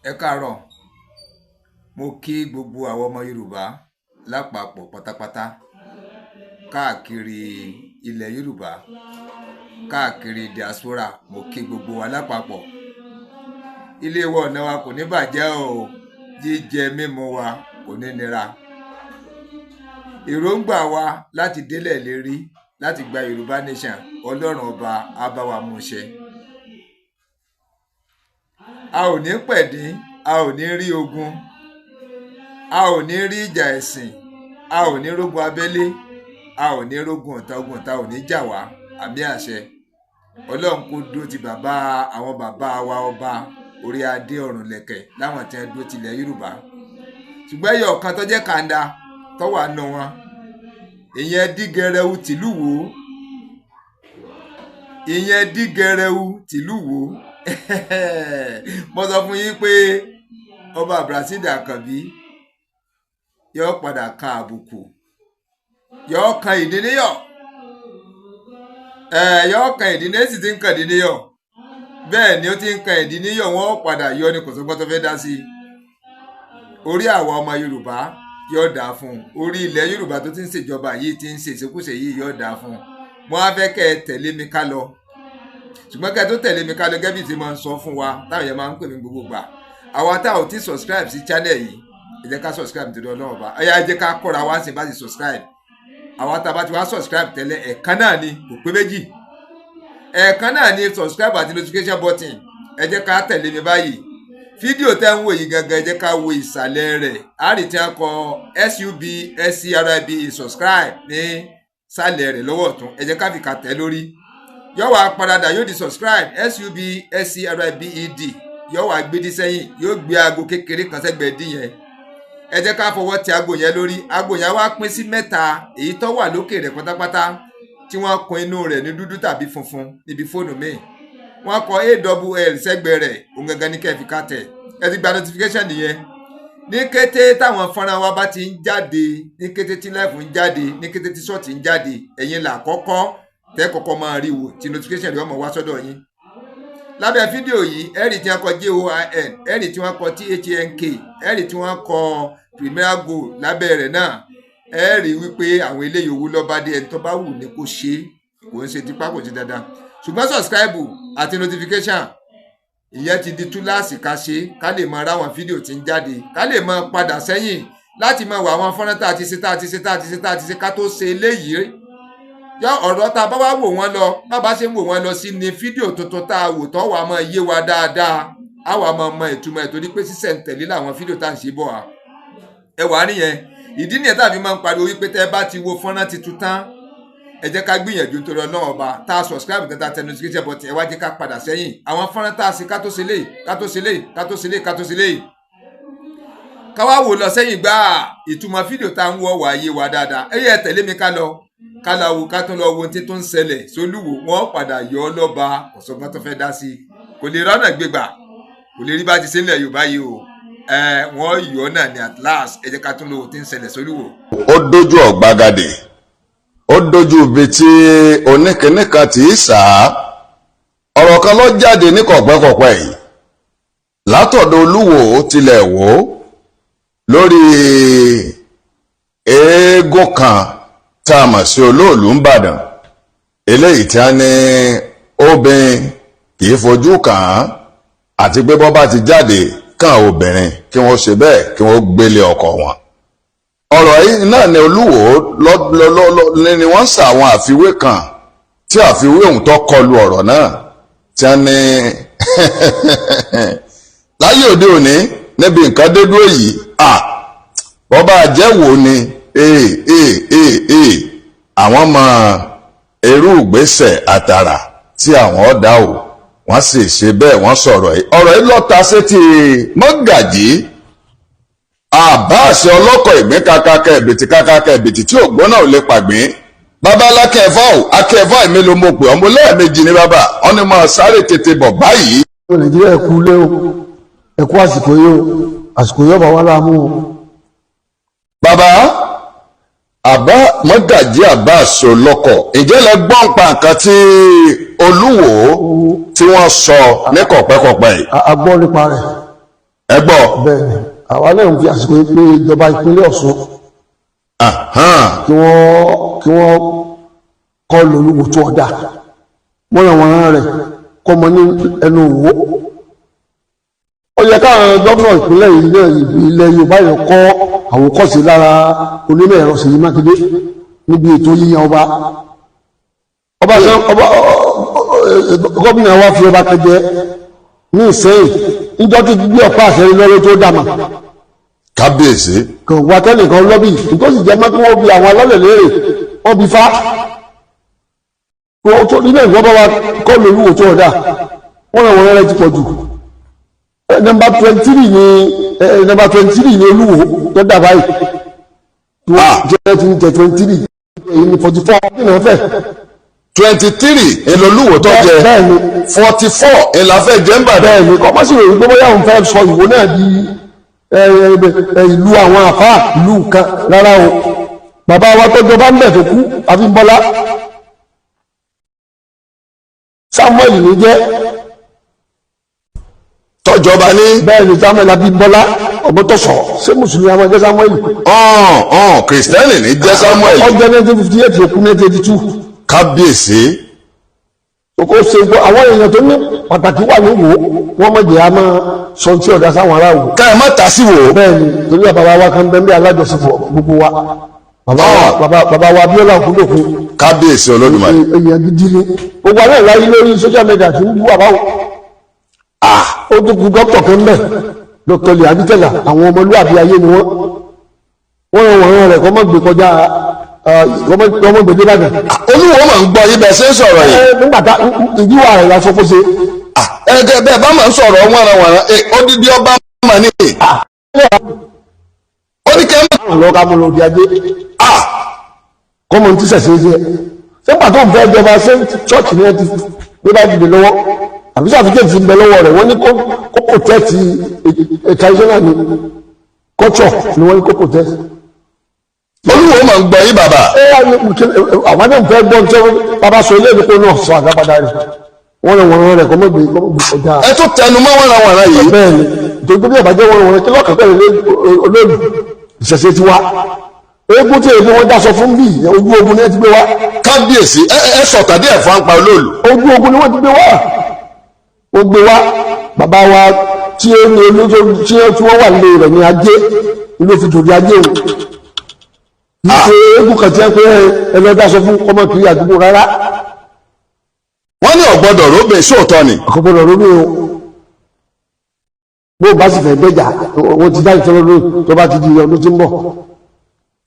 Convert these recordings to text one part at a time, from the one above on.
Ẹ káàárọ̀, mo kí gbogbo àwọn ọmọ Yorùbá lápapọ̀ pátápátá káàkiri ilẹ̀ Yorùbá, káàkiri diaspora, mo kí gbogbo wa lápapọ̀. Ilé wa ọ̀nà wa kò ní bàjẹ́ o, jíjẹ mímu wa kò ní nira. Èròǹgbà wa láti délẹ̀ lérí láti gba Yorùbá nation, Ọlọ́run ọba á bá wa mú ṣẹ. A ò ní pẹ̀dín, a ò ní rí ogun, a ò ní rí ìjà ẹ̀sìn, a ò ní rógun abẹ́lé, a ò ní rógun ọ̀tá ò ní jà wá, àmì àṣẹ. Ọlọ́run kó dúró ti àwọn bàbá wa ọba orí adé ọ̀run lẹ̀kẹ̀ láwọn tí wọ́n dúró tilẹ̀ Yorùbá. Ṣùgbọ́n ẹyọ kan tó jẹ́ kàńdá tó wà nù wọn, ìyẹn dígẹrẹwu tìlú Wó, ìyẹn dígẹrẹwu tìlú Wó. Mo sọ fún yín pé ọba Brazil Àkànbí yóò padà kan àbùkù, yóò kan ìdíníyọ̀, yóò kan ìdíníyọ̀, sì ti ń kan ìdíníyọ̀, bẹ́ẹ̀ ni ó ti ń kan ìdíníyọ̀, wọ́n padà yọ ní kòsọ́gbọ́n tó fẹ́ dá sí. Orí àwa ọmọ Yorùbá yóò dáa fún, orí ilẹ̀ Yorùbá tó ti ń ṣèjọba yìí ti ń ṣe ìṣekúṣe yìí yóò dáa fún. Mo á fẹ́ kẹ́ ẹ tẹ̀lé mi ká lọ, ṣùgbọ́n kẹ́ ẹ tó tẹ̀lé mi ká lọ gẹ́bí tí mo ń sọ fún wa táwọn yẹn máa ń pè mí gbogbo gbà. Àwa tá ò tí subscribe sí channel yìí, ẹ jẹ́ ká subscribe nítorí Ọlọ́run ọba. Ẹ jẹ́ ká kọ́ra wá sí bá ti subscribe. Àwa tá a bá ti wá subscribe tẹ́lẹ̀, ẹ̀ẹ̀kan náà ni, kò pé méjì. Ẹ̀ẹ̀kan náà ni subscribe àti notification button. Ẹ jẹ́ ká tẹ̀lé mi báyìí. Fídíò tẹ́ ń wò yìí gangan, ẹ jẹ́ ká wo ìsàlẹ̀ rẹ̀. A rí tí a kọ SUBSCRIBE subscribe ní sàlẹ̀ rẹ̀ lọ́wọ́ ọ̀tún. Ẹ jẹ́ ká fi kà tẹ̀ lórí. Yóò wá padà yóò di subscribe SUBSCRIBED. Yóò wá gbé dí sẹ́yìn, yóò gbé aago kékeré kan sẹ́gbẹ̀ẹ́ dí yẹn. Ẹ jẹ́ ká fọwọ́ tẹ aago yẹn lórí. Aago yẹn wá pín sí mẹ́ta, èyí tó wà lókè rẹ̀ pátápátá tí wọ́n kun inú rẹ̀ ní dúdú tàbí funfun níbi fóònù mi. Wọ́n kọ AWL sẹ́gbẹ̀ẹ́ rẹ̀, òun gangan ní kẹ́ẹ̀fì ká tẹ̀. Ẹ ti gba notification nìyẹn. Ní kété táwọn fọ́nrán wa bá ti ń jáde, ní kété tí live ń jáde, ní kété tí short ń jáde, ẹ̀yin là kọ́kọ́ tẹ́ kọ́kọ́ máa rí wò tí notification rẹ̀ ọmọ wá sọ́dọ̀ yín. Lábẹ́ fídíò yìí, ẹ̀rì tí wọ́n kọ JOIN, ẹ̀rì tí wọ́n kọ THNK, ẹ̀rì tí wọ́n kọ Premier Go lábẹ́ rẹ̀ náà, ẹ̀rì wípé àwọn eléyìí owó lọ́ba dé, ẹni tó bá wù ní kó ṣe, kò ń ṣe tipa, kò ṣe dandan. Ṣùgbọ́n subscribe àti notification ìyẹn ti di túláàsì ká ṣe, ká lè máa ráwọn fídíò tí ń jáde, ká lè máa padà sẹ́yìn láti máa wà àwọn fọ́nrán tá a ti ṣe ká tó ṣe eléyìí. Yọ ọ̀rọ̀ tá a bá wá wò wọ́n lọ, bàbá ṣe ń wò wọ́n lọ sí ni fídíò tuntun tá a wò tó wà máa yé wa dáadáa, á wà máa mọ ìtumọ̀ ẹ̀ torí pé sísẹ̀ǹtẹ̀lé làwọn fídíò tá à ń ṣe bọ̀ wá. Ẹ wà nìyẹn, ìdí nìyẹn tàbí máa ń pariwo wípé tẹ́ bá ti wo fọ́nrán titun tán, ẹ jẹ́ ká gbìyànjú nítorí Ọlọ́run ọba, tá a subscribe tẹ́ tá a tẹ notification button, ẹ wá jẹ́ ká padà sẹ́yìn. Àwọn fọ́nrán tá a ṣe ká tó ṣe léyìí, ká tó ṣe léyìí. Ká wá wò lọ sẹ́yìn gbá ìtumọ̀ fídíò tá ń wọ̀ wá yé wa dáadáa. Ẹ yẹ tẹ̀lé mi ká lọ. Ká tún lọ wo tí tó ń ṣẹlẹ̀ sólúwo, wọ́n padà yọ ọ́ lọ́ba, ọ̀sọ́gbọ́n tó fẹ́ dá sí. Kò lè rọ́nà gbégbà, kò lè rí bá ti ṣe nílẹ̀ Yorùbá yìí o. Wọ́n yọ ọ́ náà ní at last. Ẹ jẹ́ ká tún lọ wo tí ń ṣẹlẹ̀ sólúwo. Ó dójú ọ̀gbagadè, ó dójú ibi tí oníkìníkan tí í sá. Ọ̀rọ̀ kan ló jáde ní kọ̀pẹ́kọ̀pẹ́ yìí látọ̀dọ̀ Olúwo tilẹ̀ Wó lórí eégún kan tá a mọ̀ sí Olóòlù ńbàdàn, eléyìí tí a ní obìnrin kì í fojú kàn án, àti pé bọ́ bá ti jáde kàn obìnrin kí wọ́n ṣe bẹ́ẹ̀ kí wọ́n gbélé ọkọ wọn. Ọ̀rọ̀ yìí náà ni Olúwo ni wọ́n ń sa àwọn àfiwé kan tí àfiwé òun tó kọlu ọ̀rọ̀ náà tí a ní láyé òde òní níbi nǹkan dé dúró yìí, bọ́ bá jẹ́ wò ni àwọn mọ irú ìgbésẹ̀ àtàrà tí àwọn ọ̀dà ò wọ́n sì ṣe bẹ́ẹ̀ wọ́n sọ̀rọ̀ yìí. Ọ̀rọ̀ yìí lọ́ta sétí mọ́gàjí àbáàṣẹ ọlọ́kọ̀ ìgbín kákáká ẹ̀bìtì tí ògbóná ò lè pàgbín. Bàbá akẹ́fọ́ èmi ló mọ̀ pé ọmọ lẹ́ẹ̀mejì ní bàbá wọn ni máa sáré tètè bọ̀ báyìí. Nàìjíríà ẹ̀kú lé o, ẹ̀kú àsìkò yìí o, àsìkò yìí ọba wa láàmú o. Bàbá mọ́gàjí àbáàṣẹ ọlọ́kọ̀, ǹjẹ́ lẹ gbọ́ ń pa nǹkan tí Olúwo tí wọ́n sọ ní kọ̀pẹ́kọ̀pẹ́ yìí? A gbọ́ nípa rẹ̀. ẹ gbọ́. bẹ́ẹ̀ni àwa náà ń fi àsìkò yìí pé ìjọba ìpínlẹ̀ Ọ̀ṣun kí wọ́n kọ́ lóluwò tó ọ̀dà wọ́n rẹ̀ kọ́ mọ ní ẹnu òwò. ó yẹ káwọn gómìnà ìpínlẹ̀ yìí náà ilẹ̀ Yorùbá yẹn kọ́ àwòkọ́ṣe lára onímọ̀ ẹ̀rọ Ṣèyí Mákindé níbi ètò yíyan ọba gómìnà wa fi ọba kẹjẹ ní Ìsẹ́yìn níjọ́ tí gbé ọ̀pá àṣẹ lọ́wọ́ tó dàmà. kábíyèsí. kò wá tẹ́nìkan lọ́bì nítorí jẹ́ mọ́ kí wọ́n bi àwọn alọ́lẹ̀ léèrè wọ́n bi fá. nílẹ̀ ìwọ́n bá wa kọ́ lóluwò tó ọ̀dà wọ́n rẹ̀ ti pọ̀ jù. nọ́mbà 23 ni Olúwo tó dà báyìí. jẹ́ ti ń tẹ̀ 23 èyí ni 44 nínú ọ̀fẹ́. 23 ìlọlúwò tó jẹ 44 ìlàfẹ́ jẹ́mbà. bẹ́ẹ̀ni kọ́mọ́sí rẹ̀ wípé bóyá òun fẹ́ sọ Ìwó náà di ìlú àwọn àfáà ìlú kan rárá o. bàbá wa tó jọba ń bẹ̀ tó kú Abímbọ́lá Samuel ní jẹ́ tọ́jọba ní. bẹ́ẹ̀ni Samuel Abímbọ́lá ọmọtọ́sọ̀ ṣé mùsùlùmí àwọn ẹgbẹ́ Samuel. kìrìsìtẹ́nì ní jẹ́ Samuel. ọjọ́ 1958 ló kú 1982. kábíyèsí. Oko ṣe gbọ́ àwọn èèyàn tó ní pàtàkì wà ní Ìwó wọ́n mọ̀ jẹ́ a máa sọ tí ọ̀dá sáwọn ará Ìwó. ká ẹ má ta sí Ìwó. bẹ́ẹ̀ni torí bàbá wa kan bẹ́ẹ̀ bí alájọsìpọ̀ gbogbo wa bàbá wa Abíọ́lá Ògúndòkun. kábíyèsí Olódùmarè. èèyàn gidi ni gbogbo alẹ́ ìláyé lórí social media tí ń bú àbáwò. ó tún kú dókítà kan bẹ́ẹ̀ Dr. Lè Abítẹ́là àwọn ọmọlúwàbí ayé ni wọ́n rẹ̀ kọ́ mọ́ gbé kọjá ọmọ gbèdé bàgà. Olúwo máa ń gbọ́ yín bẹ́ẹ̀ ṣe ń sọ̀rọ̀ yìí. nígbàtà ìdíwà rẹ̀ la sọ pé ṣe. ẹ̀ẹ́dẹ̀ bẹ́ẹ̀ bá máa ń sọ̀rọ̀ wọ́nranwọ̀nran odidi ọba máa ní. ó ní kẹ́ ń lọ ká mọ lọ di ajé. kọ́mọ tí sẹ̀sẹ̀ ṣe. sẹ́pà tó ń fẹ́ jọba ṣé chọ́ọ̀chì ni ẹ ti ní bá dìde lọ́wọ́ àbí sàfikẹ́tì ti ń bẹ lọ́wọ́ rẹ̀ wọ́n ní kó protect traditional ni culture ni wọ́n ní kó protect. Olúwo máa ń gbọ́ yín bàbá. àwọn náà fẹ́ gbọ́ tí bàbá sọ ilé ìdíkò náà sọ àgbàpadà rẹ̀ wọ́n rẹ̀ kọ́ mọ́ gbé ọjà. ẹ tó tẹnu mọ́ wọ́nranwọ̀nran yìí. bẹ́ẹ̀ni nítorí bí ìbàjẹ́ wọ́n kí lọ́kàn pẹ̀lú olóòlù ìṣẹ̀ṣẹ̀ ti wá. eégún tí èdè wọn dáṣọ fún bí ojú ogun ni wọ́n ti gbé wá. kábíyèsí ẹ sọ̀tà díẹ̀ fún apá olóòlù. ojú ogun ni wọ́n ti gbé wá. ó gbé wá bàbá wa tí ó ní olóòtú tí wọ́n wà lé rẹ̀ ní ajé ilé fi tòdì ajé o. ìṣe eégún kan tí wọ́n pé ẹlọ́ dáṣọ fún ọmọ kiri àdúgbò rárá. wọ́n ní ọ̀gbọ́dọ̀ róbè sóòótọ́ ni. ọ̀gbọ́dọ̀ róbè o. bó bá sì fẹ́ gbẹ́jà wọ́n ti dájú tọ́lọ́ lórí tó bá ti di ọdún tí ń bọ̀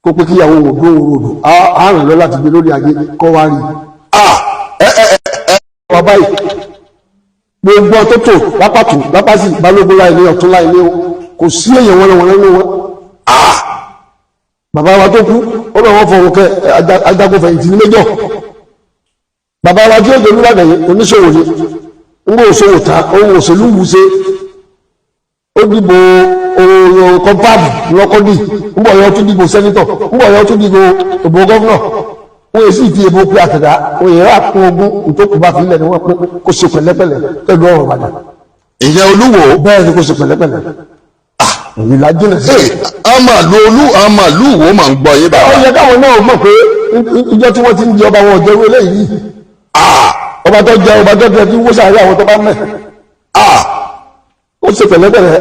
kó pé kíyàwó wò dó òròdò àárùn lọ láti gbé lórí ajé kọ́ wá rí. bàbá yìí gbogbo tó tò lápàtó lápàsì balógun láì ní ọ̀tún láì ní o kò sí èèyàn wọn lẹ́nu wọn. bàbá wa tó kú ó lọ wọn fọwọ́ kẹ ajagunfẹ̀yìntì ní méjọ. bàbá wa tí ó gbé nígbàgbẹ́ yìí oníṣòwò ni ń gbé òṣòwò ta ohun òṣèlú wù ṣe ó dìbò kọ́mpáàbù lọ́kọ́dì ń bọ̀ yọ tún dìbò sẹ́nítọ̀ ń bọ̀ yọ tún dìbò ìbò gọ́fúnà wọ́n yẹ sí ìdí ìbò pé àtẹ̀dá wọ́n yẹ ráàkún ogún ìtókù bá fi ilẹ̀ ni wọ́n pé kó ṣe pẹ̀lẹ́pẹ̀lẹ́ pẹ̀lú ọ̀rọ̀ Ìbàdàn. ìyẹn Olúwo. bẹ́ẹ̀ ni kó ṣe pẹ̀lẹ́pẹ̀lẹ́. òyìn la jìnà sí. àmàlú wo máa ń gbọ́ yín bàbá. ó yẹ káwọn náà mọ̀ pé ìjọ tí wọ́n ti ń di ọba wọn jẹ́rú eléyìí. ọba tó jẹ tí wọ́n sàárẹ̀ àwọn tó bá mẹ́. ó ṣe pẹ̀lẹ́pẹ̀lẹ́.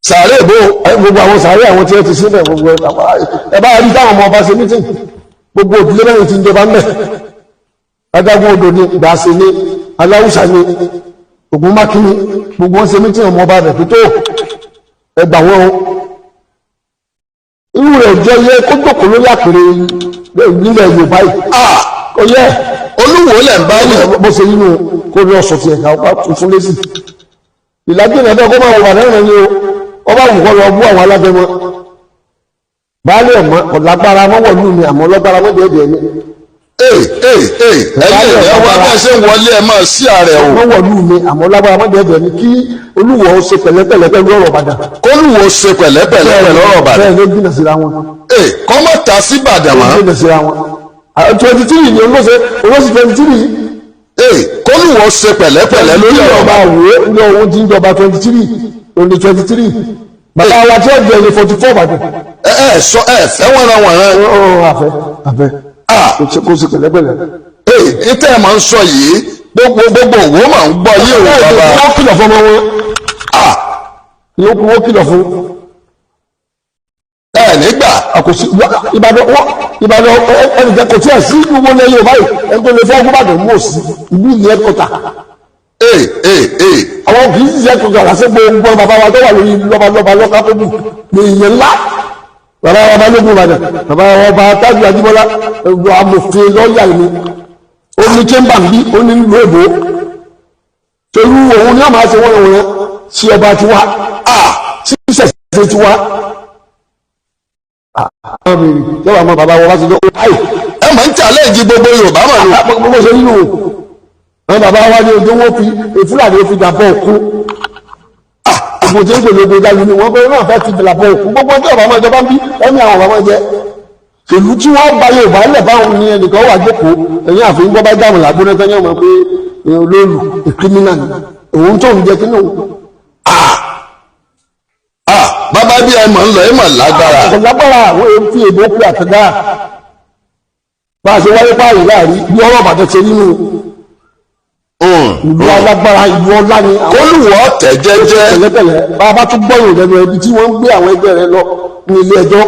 sàárẹ̀ ìbò gbogbo àwọn sàárẹ̀ àwọn tí wọ́n ti sílẹ̀ gbogbo ẹ̀ bá rí táwọn ọmọ ọba ṣe mítìn gbogbo òdílé mẹ́rin ti ń jọba mẹ́. adágún odò ni ìdásí ni aláwùsá ni ògùn mákìní gbogbo wọn ṣe mítìn ọmọ ọba rẹ̀ tó ẹgbà wọn o. irú rẹ̀ jẹ́ yẹ kó jókòó lórí àpèrè nílẹ̀ Yorùbá yìí. kò yẹ Olúwo lẹ̀ ń bá yìí. bó ṣe nínú kó ní ọ̀sọ̀ ti ẹ̀ka ọba tuntun lé sí. ìlàjì náà bẹ́ẹ̀ kó máa wà náà ní o ọba wù kọ́ lọ bú àwọn alábẹ́mọ. baálé ọ̀mọ́ ọ̀lágbára mọ́wọ́lú mi àmọ́ ọlọ́gbára mọ́dẹ̀ẹ́dẹ̀ mi. ẹ̀yin ẹ̀ wá bá ṣe ń wọlé ẹ̀ máa sí ààrẹ o. mọ́wọ́lú mi àmọ́ ọlọ́gbára mọ́dẹ̀ẹ́dẹ̀ mi kí Olúwo ṣe pẹ̀lẹ́pẹ̀lẹ́ pẹ̀lú ọ̀rọ̀ Ìbàdàn. k'Olúwo ṣe pẹ̀lẹ́pẹ̀lẹ́ pẹ̀lú ọ̀rọ̀ Ìbàdàn. bẹ́ẹ̀ ló jìnà síra wọn. kọ́ mọ̀ ta sí Ìbàdàn mọ́. ló jìnà síra wọn. 23 ni olóṣè 23. k'Olúwo ṣe pẹ̀lẹ́pẹ̀lẹ́ lórí ọ̀rọ̀ ọba òwe ní ohun tí ń jọba 23 only 23 bàbá wa tí ó jẹ́ ní 44 bàdàn. sọ fẹ́ wọ́nranwọ̀nran. àfẹ́ kó sì pẹ̀lẹ́pẹ̀lẹ́. ìtẹ́ ẹ̀ máa ń sọ yìí gbogbo òwò máa ń gbọ́ yé òun bàbá. wọ́n kìlọ̀ fún ọmọ wọn. wọ́n kìlọ̀ fún. nígbà. àkòsí Ìbàdàn ẹnìkan kò tí ẹ̀ sí ìlú wọn lẹ́yìn báyìí ẹni tó lè fọ́ Ìbàdàn mọ̀ sí ìlú ìyẹn kọta. àwọn kì í ṣiṣẹ́ kọta lásán gbogbo bàbá wa tó wà lórí lọ́balọ́ba lọ́ka tó bù ní ìyẹn ńlá. bàbá wa bá lóògùn Ìbàdàn bàbá wa bá Tájù Ajíbọ́lá amòfin lọ́ọ̀yà ìlú ó ní chamber bí ó ní ìlú èbó torí òun ní àmà ṣe wọ́n wọ̀nyẹn sí ọba tiwa sí ìṣẹ̀ṣẹ̀ tiwa. yọ̀wọ̀ àmọ́ bàbá wọn bá ti lọ ayé. ẹ máa ń challenge gbogbo Yorùbá mọ̀ ní. gbogbo ṣe nínú àwọn bàbá wa ní ojú wọn fi Fúlàní fi dàbọ̀ òkú. gbogbo tí ń pè lóde dájú ni wọ́n fẹ́ náà fẹ́ ti dàbọ̀ òkú gbogbo tí ọ̀bà máa jọba ń bí ẹ̀mí àwọn bàbá jẹ. ìlú tí wọ́n gba Yorùbá lẹ̀ báwọn ní ẹnìkan wà jókòó ẹ̀yìn àfihàn gbọ́ bá dáhùn lágbóná tẹ́yìn ọmọ pé olóòlù kírímínà ni òun tó ń jẹ kí náà. bàbá bí ẹ mọ̀ ń lọ ẹ mọ̀ lágbára. lágbára àwọn èèyàn fi èbó pé àtẹ̀dá bá a ṣe wáyé páàyè láàrí bí ọ̀rọ̀ Ìbàdàn ṣe nínú ìlú alágbára ìlú ọlá ni. Olúwo tẹ̀ jẹ́jẹ́. pẹ̀lẹ́pẹ̀lẹ́ bá a bá tún gbọ́yìn lẹ́nu ẹbí tí wọ́n ń gbé àwọn ẹgbẹ́ rẹ lọ ní ilé ẹjọ́.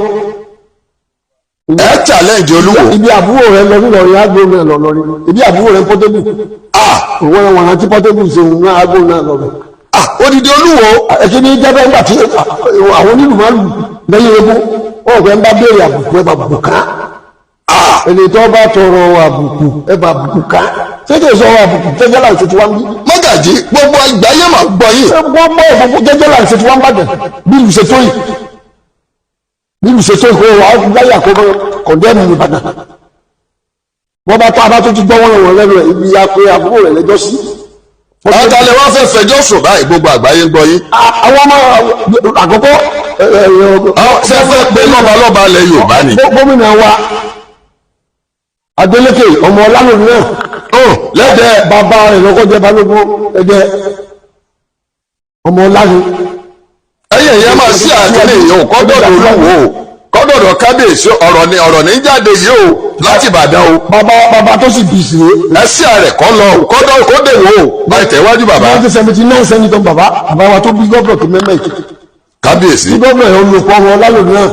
ẹ challenge Olúwo. ibi àbúrò rẹ lọ nílọrin ágbó náà lọ lọrin ibi àbúrò rẹ Portable. òun ẹ̀wọ̀n àti Portable ṣe òun náà ágbó náà lọ bẹ̀. odidi Olúwo. ẹ̀kí ní jẹ́ bẹ́ẹ̀ nígbà tí àwọn onílù máa lù lẹ́yìn egun wọ́n fẹ́ ń bá béèrè àbùkù ẹ̀ bá bùkù ká. ẹni tó bá tọrọ àbùkù ẹ̀ bá bùkù ká. ṣé kì í sọ àbùkù jẹ́jẹ́ láì ṣe ti wá ń bí. Mọ́gàjí gbogbo ìgbáyé máa gbọ́ yìí. gbogbo àbùkù jẹ́jẹ́ láì ṣe ti wá ń bàjẹ́ bí ìlú ṣe tó yìí. bí ìlú ṣe tó yìí kó wà láyé àkókò kọ̀ndẹ́mù Ìbàdàn. wọ́n bá tó abá tó ti gbọ́ wọn lẹ́nu rẹ̀ ibi apẹ àbúrò rẹ̀ lẹ́jọ́ sí. ọ̀tàlẹ̀ wọn fẹ́ fẹjọ́ sùn báyìí gbogbo àgbáyé ń gbọ́ yín. àwọn ọmọ àkọ́kọ́. ṣé fẹ́ pé lọ́balọ́ba ilẹ̀ Yorùbá ni. gómìnà wa Adeleke ọmọ ọlálòmí náà. lẹ́dẹ̀ bàbá rẹ̀ lọ́kọ́ jẹ́ balógun ẹgbẹ́ ọmọ ọlálòmí. ẹ̀yìn ìyẹn máa sí àtúnlé yìí o kọ́dọ̀dọ̀ Olúwo o kọ́dọ̀dọ̀ kábíyèsí ọ̀rọ̀ ní jáde yìí o láti Ìbàdàn o. bàbá tó sì bì sí. ẹ sí ààrẹ kọ́ lọ kọ́dọ̀ kódè wo o báyìí tẹ̀wájú bàbá. 1979 sẹ́nitọ́ bàbá wa tó bí gọ́ọ̀nà kí mẹ́mẹ́ ìkìtì. kábíyèsí. tí gọ́ọ̀nà yẹn olùkọ́ ọmọ ọlálòmí náà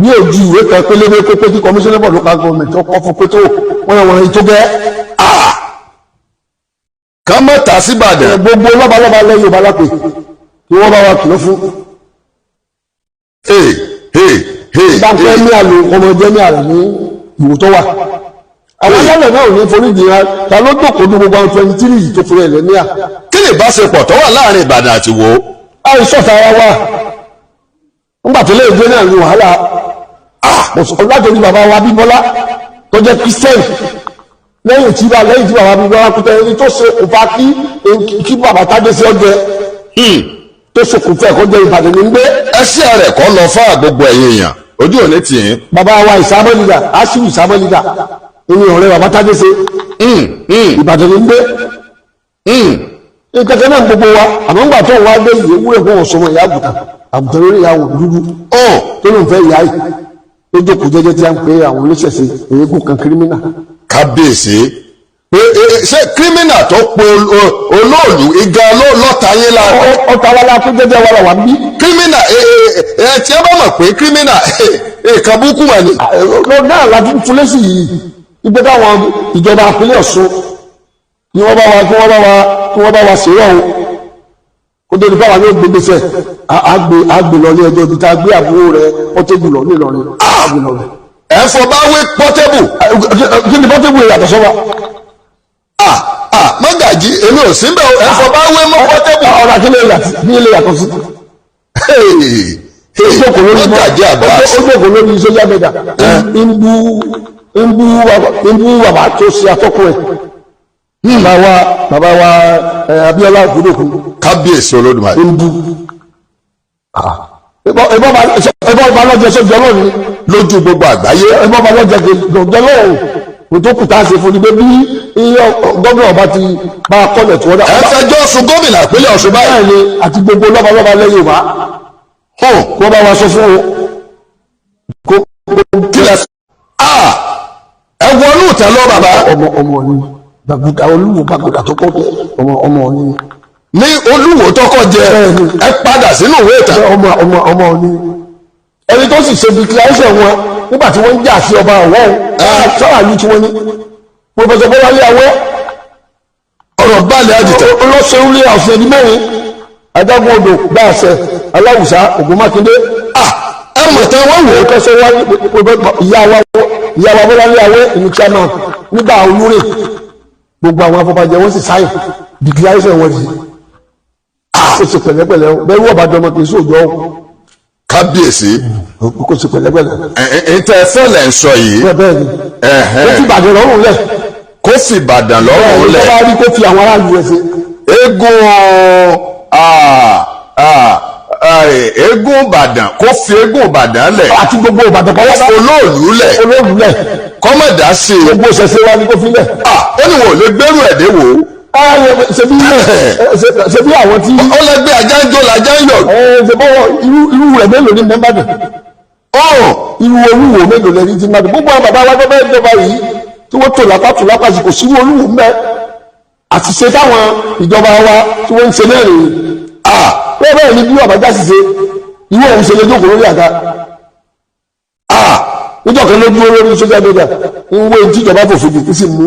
ní ojú ìwé kan pélébé pépé tí commissioner board local government ọkọ̀ fún pétó wọ́n ètò gẹ́. ká mọ̀ tà sí Ìbàdàn. gbogbo lọ́balọ́ba lẹ́yìn Yorùbá lápè kí wọ́n bá wa kìlọ̀ fún. dáńpẹ́ ní àlò ọmọ ẹgbẹ́ ní àrẹ ní ìwò tó wà. àwọn alálẹ̀ náà ò ní foríjì ya ta ló dòkó ní gbogbo àwọn 23 yìí tó fúnra ẹ̀ ní à. kí ni ìbáṣepọ̀ tó wà láàrin Ìbàdàn àti Ìwó. àìsọ̀tà ara wa nígbà tó lè gbé náà ní wàhálà látòrí bàbá wa Bíbọ́lá tó jẹ́ Christian lẹ́yìn tí bàbá Bíbọ́lá kú tẹ́ ẹni tó ṣe òfà kí bàbá Tádé sí ọjẹ́ tó ṣokùnfẹ́ kó jẹ́ Ìbàdàn ní gbé. ẹsẹ̀ rẹ̀ kọ́ lọ fún gbogbo ẹ̀yìn èèyàn ojú òní tì í. bàbá wa ìsámọ́lìdà aṣíwì ìsámọ́lìdà ẹni ọ̀rẹ́ bàbá Tádé ṣe Ìbàdàn ní gbé. ìkẹ̀kẹ́ náà gbogbo wa àmọ́ ńgbà tó wá gbé ìwé wúrẹ̀ fún ọ̀sọ́mọ ìyá àgùntàn lórí ìyàwó dúdú tó ló ń fẹ́ ìyá yìí ó jókòó jẹ́jẹ́ tí a ń pè àwọn oníṣẹ̀ṣe eégún kan kírímínà. kábíyèsí ṣé kírímínà tó pe olóòlù igá lọ́ta yín la. ọ̀tá wa la tó jẹ́jẹ́ wa la wà bí. kírímínà tí ẹ bá mọ̀ pé kírímínà èèkàn búkú wà ní. náà la tún túnlé sí yìí ìgbé táwọn ìjọba àpilẹ̀ Ọ̀ṣun kí wọ́n bá wa ṣèrọ̀ o ó dé ní báwa ní gbégbèsè àgbè lọ ní ẹjọ́ ibi tá a gbé àbúrò rẹ̀ Portable lọ nílọrin àgbè lọ rẹ̀. ẹ̀fọ́ bá wé Portable. kí ni Portable yàtọ̀ sọ́wọ́. Mọ́gàjí èmi ò sí bẹ́ẹ̀ ẹ̀fọ́ bá wé mọ́ Portable. ọ̀rọ̀ kí ni ilé yàtọ̀ sí. Mọ́gàjí àbá. ó jókòó lórí social media ń bú bàbá tó ṣe atọ́kùn ẹ̀. bàbá wa Abíọ́lá Ògúndòkun. kábíyèsí Olódùmarè. ń bú. ẹ̀bọ́n bá lọ́jọ́ sọ́jọ́ lọ́rùn lójú gbogbo àgbáyé. ẹ̀bọ́n bá lọ́jọ́ sọ́jọ́ lọ́rùn tó kù tá a ṣe fún ni pé bí gómìnà ọba ti bá a kọ́lẹ̀ tí wọ́n dá. ẹ fẹjọ́ sùn gómìnà ìpínlẹ̀ Ọ̀ṣun báyìí. báyìí ni àti gbogbo lọ́balọ́ba lẹ́yìn wa kí wọ́n bá wa sọ fún o. kílẹ̀ ẹ wọnú ìtẹ́ lọ bàbá. ọmọ ni gbàgùdà Olúwo gbàgùdà tó kọ́ jẹ ọmọ ni. ní Olúwo tó kọ́ jẹ ẹ padà sínú ìwé ìtàn. ọmọ ni ẹni tó sì ṣe declaration wọn nígbà tí wọ́n ń jà sí ọba ọ̀wọ́ sọ́wọ́ àlú tí wọ́n ní pòfẹ́sọ̀ Bọ́láńlé Awẹ́ ọ̀rọ̀ balẹ̀ àdìtẹ̀. olóṣèlú ọ̀sẹ̀ ní mẹ́rin adágún odò gbáàṣẹ aláwùsá Ògún Mákindé. ẹ mọ̀ tán wọ́n wò ó. kẹsẹ̀ wá ìyá wa Bọ́láńlé Awẹ́ ìlú chairman nígbà olúre gbogbo àwọn afọbajẹ wọ́n sì sáyìn declaration wọn sí. ó ṣe pẹ̀lẹ́pẹ̀lẹ́ bẹ́ẹ̀ wọ́n bá jọmọ kì í sóòjọ́ kábíyèsí. kò sí pẹ̀lẹ́pẹ̀lẹ́. ntẹ fẹlẹ ń sọ yìí. bẹ́ẹ̀ ni ó fi Ìbàdàn lọ́rùn lẹ̀. kó fi Ìbàdàn lọ́rùn lẹ̀. bá rí kó fi àwọn aráàlú rẹ̀ ṣe. eégún Ìbàdàn kó fi eégún Ìbàdàn lẹ̀. àti gbogbo Ìbàdàn kọ́ wá. olóòlù lẹ̀. kọ́mọ̀dá sí i. gbogbo ṣẹ̀ṣẹ̀ wa ni kó fi lẹ̀. ó ní wọn ò lè gbẹ́rù ẹ̀dẹ́ wò ó. ṣebí àwọn tí. ọlẹgbẹ́ ajá ń jó lajá ń yọ̀. ṣebí irú rẹ̀ mélòó ní mẹ́mbàdàn. irú Olúwo mélòó lẹ́ni tí mẹ́mbàdàn. gbogbo àwọn bàbá wa tó bẹ́ẹ̀ jọba yìí tí wọ́n tò lápá sí kò sí Olúwo mẹ́. àti ṣe táwọn ìjọba wa tí wọ́n ń ṣe náà rèé. bẹ́ẹ̀ ni bí àbájá sì ṣe ìwé òun ṣe lè jókòó lórí àga. níjọ́ kan ló dúró lórí social media ń wé tíjọba fòfin dì sí mú.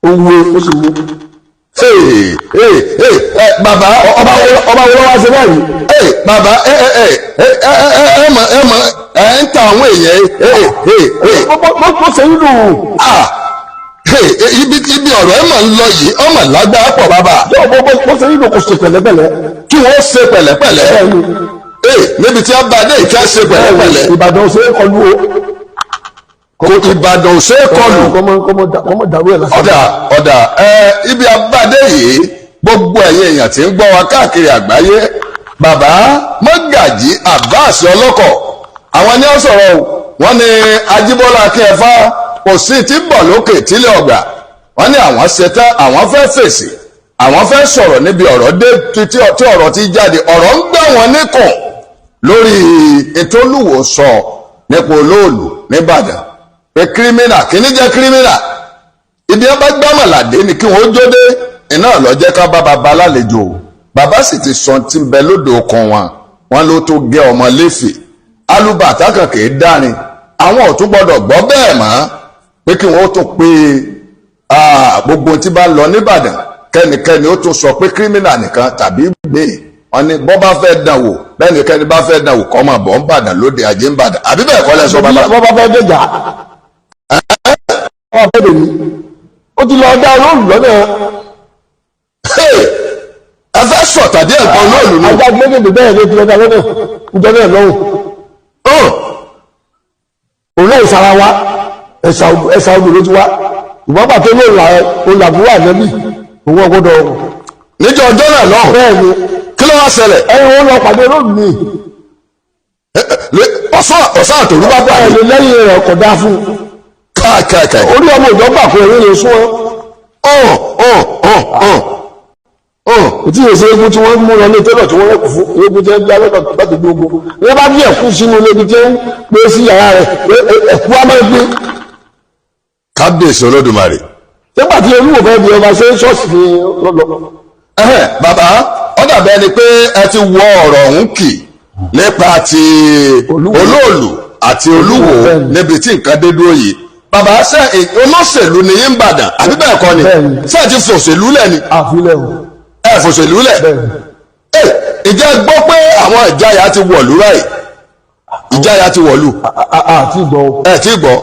owó ó sì mú. bàbá ọba wo wá ṣe báyìí. bàbá ẹ ń ta àwọn èèyàn. mo ṣe ń lù. ibi ọ̀rọ̀ ẹ̀ máa ń lọ yìí ọmọ lágbára pọ̀ bàbá. mo ṣe ń lù kò ṣe pẹ̀lẹ́pẹ̀lẹ́. kí wọ́n ṣe pẹ̀lẹ́pẹ̀lẹ́. níbi tí a bá dé ìka ṣe pẹ̀lẹ́pẹ̀lẹ́. Ìbàdàn ṣe é kọlu o. Ìbàdàn ṣe é kọlu. kọ́mọ dàrú ẹ̀ lásán. ọ̀dà ibi abádé yìí gbogbo ẹ̀yin èèyàn tí ń gbọ́ wa káàkiri àgbáyé bàbá Mọ́gàjí Abbas Ọlọ́kọ̀ àwọn ni ó sọ̀rọ̀ wọ́n ní Ajíbọ́lá Akínẹfà kò sí tí bọ̀ lókè tílé ọgbà wọ́n ní àwọn ṣetán àwọn fẹ́ fèsì àwọn fẹ́ sọ̀rọ̀ níbi ọ̀rọ̀ dé tí ọ̀rọ̀ ti jáde ọ̀rọ̀ ń gbà wọ́n níkùn lórí ètò Olúwo sọ nípa olóòlù nìbàdàn pé kírímínà kìíní jẹ́ kírímínà ibi ẹ bá gbámọ̀ládé ni kí wọ́n jóde iná lọ́jẹ́ ká bá baba lálejò bàbá sì ti sọ tí ń bẹ lódò ọkàn wọn ló tó gé ọmọ léfì alúbàtà kan kì í dárin àwọn ò tún gbọdọ̀ gbọ́ bẹ́ẹ̀ mọ́ pé kí wọ́n tún pé gbogbo tí bá lọ nìbàdàn kẹ́nikẹ́ni ó tún sọ pé kírímínà nìkan tàbí gbé wọn ni bọ́ bá fẹ́ dàn wò bẹ́ẹ̀nikẹ́ni bá fẹ́ dàn wò kọ́ máa bọ̀ ń bàdàn lóde ajé ń bàdàn àbí bẹ́ẹ̀ kọ́ lẹ́sọ bàbá. bọ́ bá fẹ́ dẹ̀jà ó ti lọ dá olóòlù lọ́nà. ẹ fẹ́ sọ̀tàdé ẹ̀kọ́ olóòlù ni. ajá gbẹ́gẹ̀dẹ̀ bẹ́ẹ̀ ló ti lọ dá lọ́nà ìjọ náà lọ́wọ́. òun náà ìsara wa ẹ̀sà odò ló ti wá ìwọ́n pàtó ló là olàbúwà nẹ́bí òun ọgbọ́dọ̀ ọ̀rọ̀. níjọ ọjọ́ náà lọ. bẹ́ẹ̀ ni kí ló wá ṣẹlẹ̀. wọn lọ pàdé olóòlù ni. ọ̀sán àtòrú bá pàdé. lẹ́yìn rẹ̀ kò dáa fún un. káàkiri. orí ọmọ ìjọ gbà pé èrè lè sún ọ. tí èsì egun tí wọ́n mú lọ ní tẹ́lọ̀ tí wọ́n rẹ̀kù fún egun tí wọ́n bí alẹ́ láti gbogbo wọ́n bá bí ẹ̀kú sínú ibi tí wọ́n pé sí yàrá rẹ̀ ẹ̀kú á máa gbé. kábíyèsí Olódùmarè. nígbà tí Olúwo fẹ́ di ọba ṣe ṣọ́ọ̀ṣì ní lọ́lọ́. bàbá ó dàbẹ́ ni pé ẹ ti wọ ọ̀rọ̀ ọ̀hún kì nípa ti olóòlù àti Olúwo níbi tí nǹkan dé dúró yìí bàbá ṣe olóṣèlú ni yín bàdàn àbí bẹ́ẹ̀ kọ́ ni ṣé ti fòṣèlú lẹ̀ ni. àfilẹ̀ o. ẹ fòṣèlú lẹ̀. ìjẹ́ gbọ́ pé àwọn ìjáyà ti wọ̀lú ráì ìjáyà ti wọ̀lú. àti gbọ́. ẹ ti gbọ́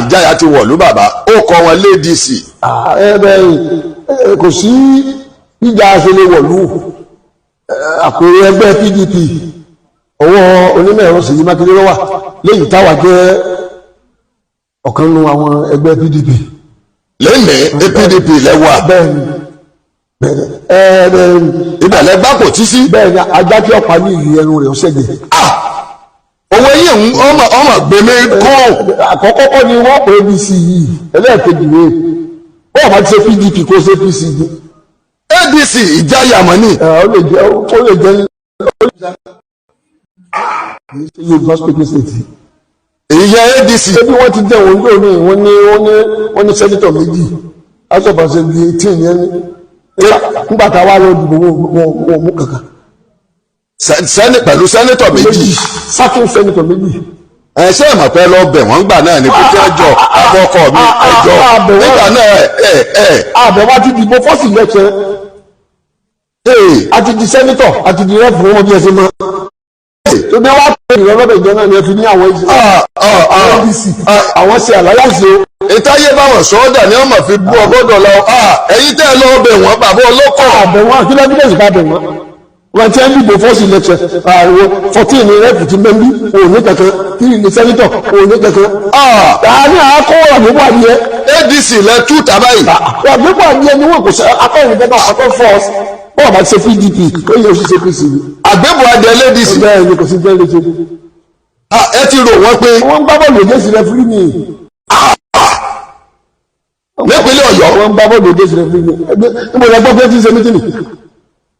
ìjáyà ti wọ̀lú bàbá ó kọ́ wọn LADC. kò sí ìjà àṣẹlẹ̀ wọ̀lú àpèrè ẹgbẹ́ PDP ọwọ́ onímọ̀ ẹ̀rọ Ṣèyí Mákindé ló wà lẹ́yìn táwa jẹ́ ọ̀kan nínú àwọn ẹgbẹ́ PDP. lẹ́yìn PDP lẹ́wà. bẹ́ẹ̀ni ìbẹ̀lẹ̀ gbá kò tí sí. bẹ́ẹ̀ni ajá tí ọ̀pá ní ìlú ẹnu rẹ̀ ọ̀ṣẹ́gbẹ̀. owó yìí ọmọ gbẹmí kó. àkọ́kọ́ kọ́ ni wọ́n pè ADC yìí ẹlẹ́ẹ̀kejì rẹ̀ wọ́n máa ti ṣe PDP kó ṣe PC ni. ADC ìjáyà mọ́ ni. ó lè jẹ́ Yorùbá speaking state. èyí yẹ ADC. ṣé bí wọ́n ti jẹ́ òun lónìí wọ́n ní sẹ́nitọ̀ méjì house of assembly 18 yẹn ní nígbà tá a wá lọ dìbò wọn mú kankan. pẹ̀lú sẹ́nitọ̀ méjì. sákìn sẹ́nitọ̀ méjì. ṣé ìmọ̀ pẹ́ lọ bẹ̀ wọ́n gbà náà ní pípẹ́ ẹjọ́ àkọ́kọ́ mi ẹjọ́ nígbà náà àbẹ̀wò ti dìbò fọ́ọ̀sì lẹ́kẹ̀ẹ́ àti di sẹ́nitọ̀ àti di rẹ́pù wọn bí ẹ ṣe mọ́. tó bí wọ́n pè é lọ́dọ̀ ìjọ náà ni ẹ fi ní àwọn ADC àwọn ṣe àlàyé o. ìtayé báwọn sọ́ọ́dà ni wọ́n mọ̀ fi bú ọgọ́dọ̀ lọ ẹ̀yin tẹ́ ẹ lọ́ọ́ bẹ̀ wọ́n bàbá ọlọ́kọ̀. àbẹ̀wọ̀n àti lẹ́bídẹ̀sì bá bẹ̀ wọ́n wọ́n ti ń dìbò fọ́ọ̀sì lẹ́kṣẹ̀ 14 ní rẹ́pù ti mẹ́bí òní kankan 3 ní sẹ́nitọ̀ òní kankan. tààrí àákọ́ àgbégbò àdìyẹ. ADC lẹ tú tàbáyì. àgbégbò àdìyẹ ni wọn kò ṣe akọ́rin kẹta ọ̀tọ̀ fọ́ọ̀sì bọ́ọ̀ bá ti ṣe PDP ó yẹ oṣù ṣe PC ni. àgbégbò àdìyẹ ADC. bẹ́ẹ̀ ni kò sí jẹ́ ilé ṣe. ẹ ti rò wọ́n pé. wọ́n ń gbá bọ́ọ̀lù òjèṣì rẹ fúrí ni. nípínlẹ̀ Ọ̀yọ́. wọ́n ń gbá bọ́ọ̀lù òjèṣì rẹ fúrí ni. níbo ni ẹgbẹ́ pé ti ṣe mítìnì.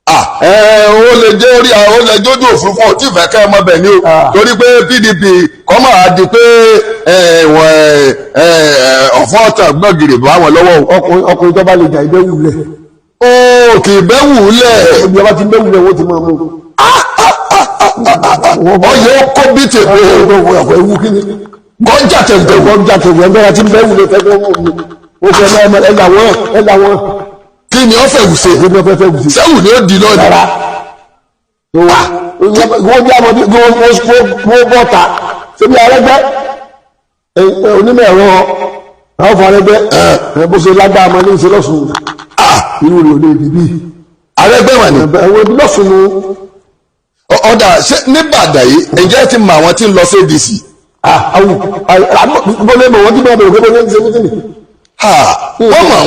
ó lè jẹ́ orí àwọn olè jójú òfurufú ọtí ìfẹ́ kẹ́ ọmọ bẹ̀ ni o torí pé PDP kọ́ máa di pé ọ̀fọ́ ọ̀tàn gbọ́gìrì bá wọn lọ́wọ́ o. ọkùnrin tó bá lè jà ìbẹ́ wù lẹ̀. ó kì í bẹ́ wù lẹ̀. ibi ọba ti bẹ́ wù lẹ̀ wọ́n ti máa mú. ọyọ kó bí tèmi. ewu kí ni. gọ́jà tẹ̀gbẹ̀ wọ́n. gọ́jà tẹ̀gbẹ̀ ẹgbẹ́ ti bẹ́ wù lẹ̀ fẹ́ wọ́n kí ni ọ fẹ́ wù sí. sẹ́wù ni ó di náà ni. wọ́n bí amọ̀ wọ́n bọ́ta síbi Arẹ́gbẹ́ onímọ̀ ẹ̀rọ àwọn fún Arẹ́gbẹ́ bó ṣe lágbára ọmọ ní ìṣe lọ́sùn irú rẹ̀ ò lè dìbí. Arẹ́gbẹ́ wà ní. ẹ̀wọ̀n ibi lọ́sùn nu. ọ̀dà ṣé ní Ìbàdàn yìí ǹjẹ́ ti mọ àwọn tí ń lọ sí ADC. bọ́lẹ̀ mọ̀ wọ́n ti bẹ̀rẹ̀ pé bọ́lẹ̀ ń ṣe mítìnì. wọ́n máa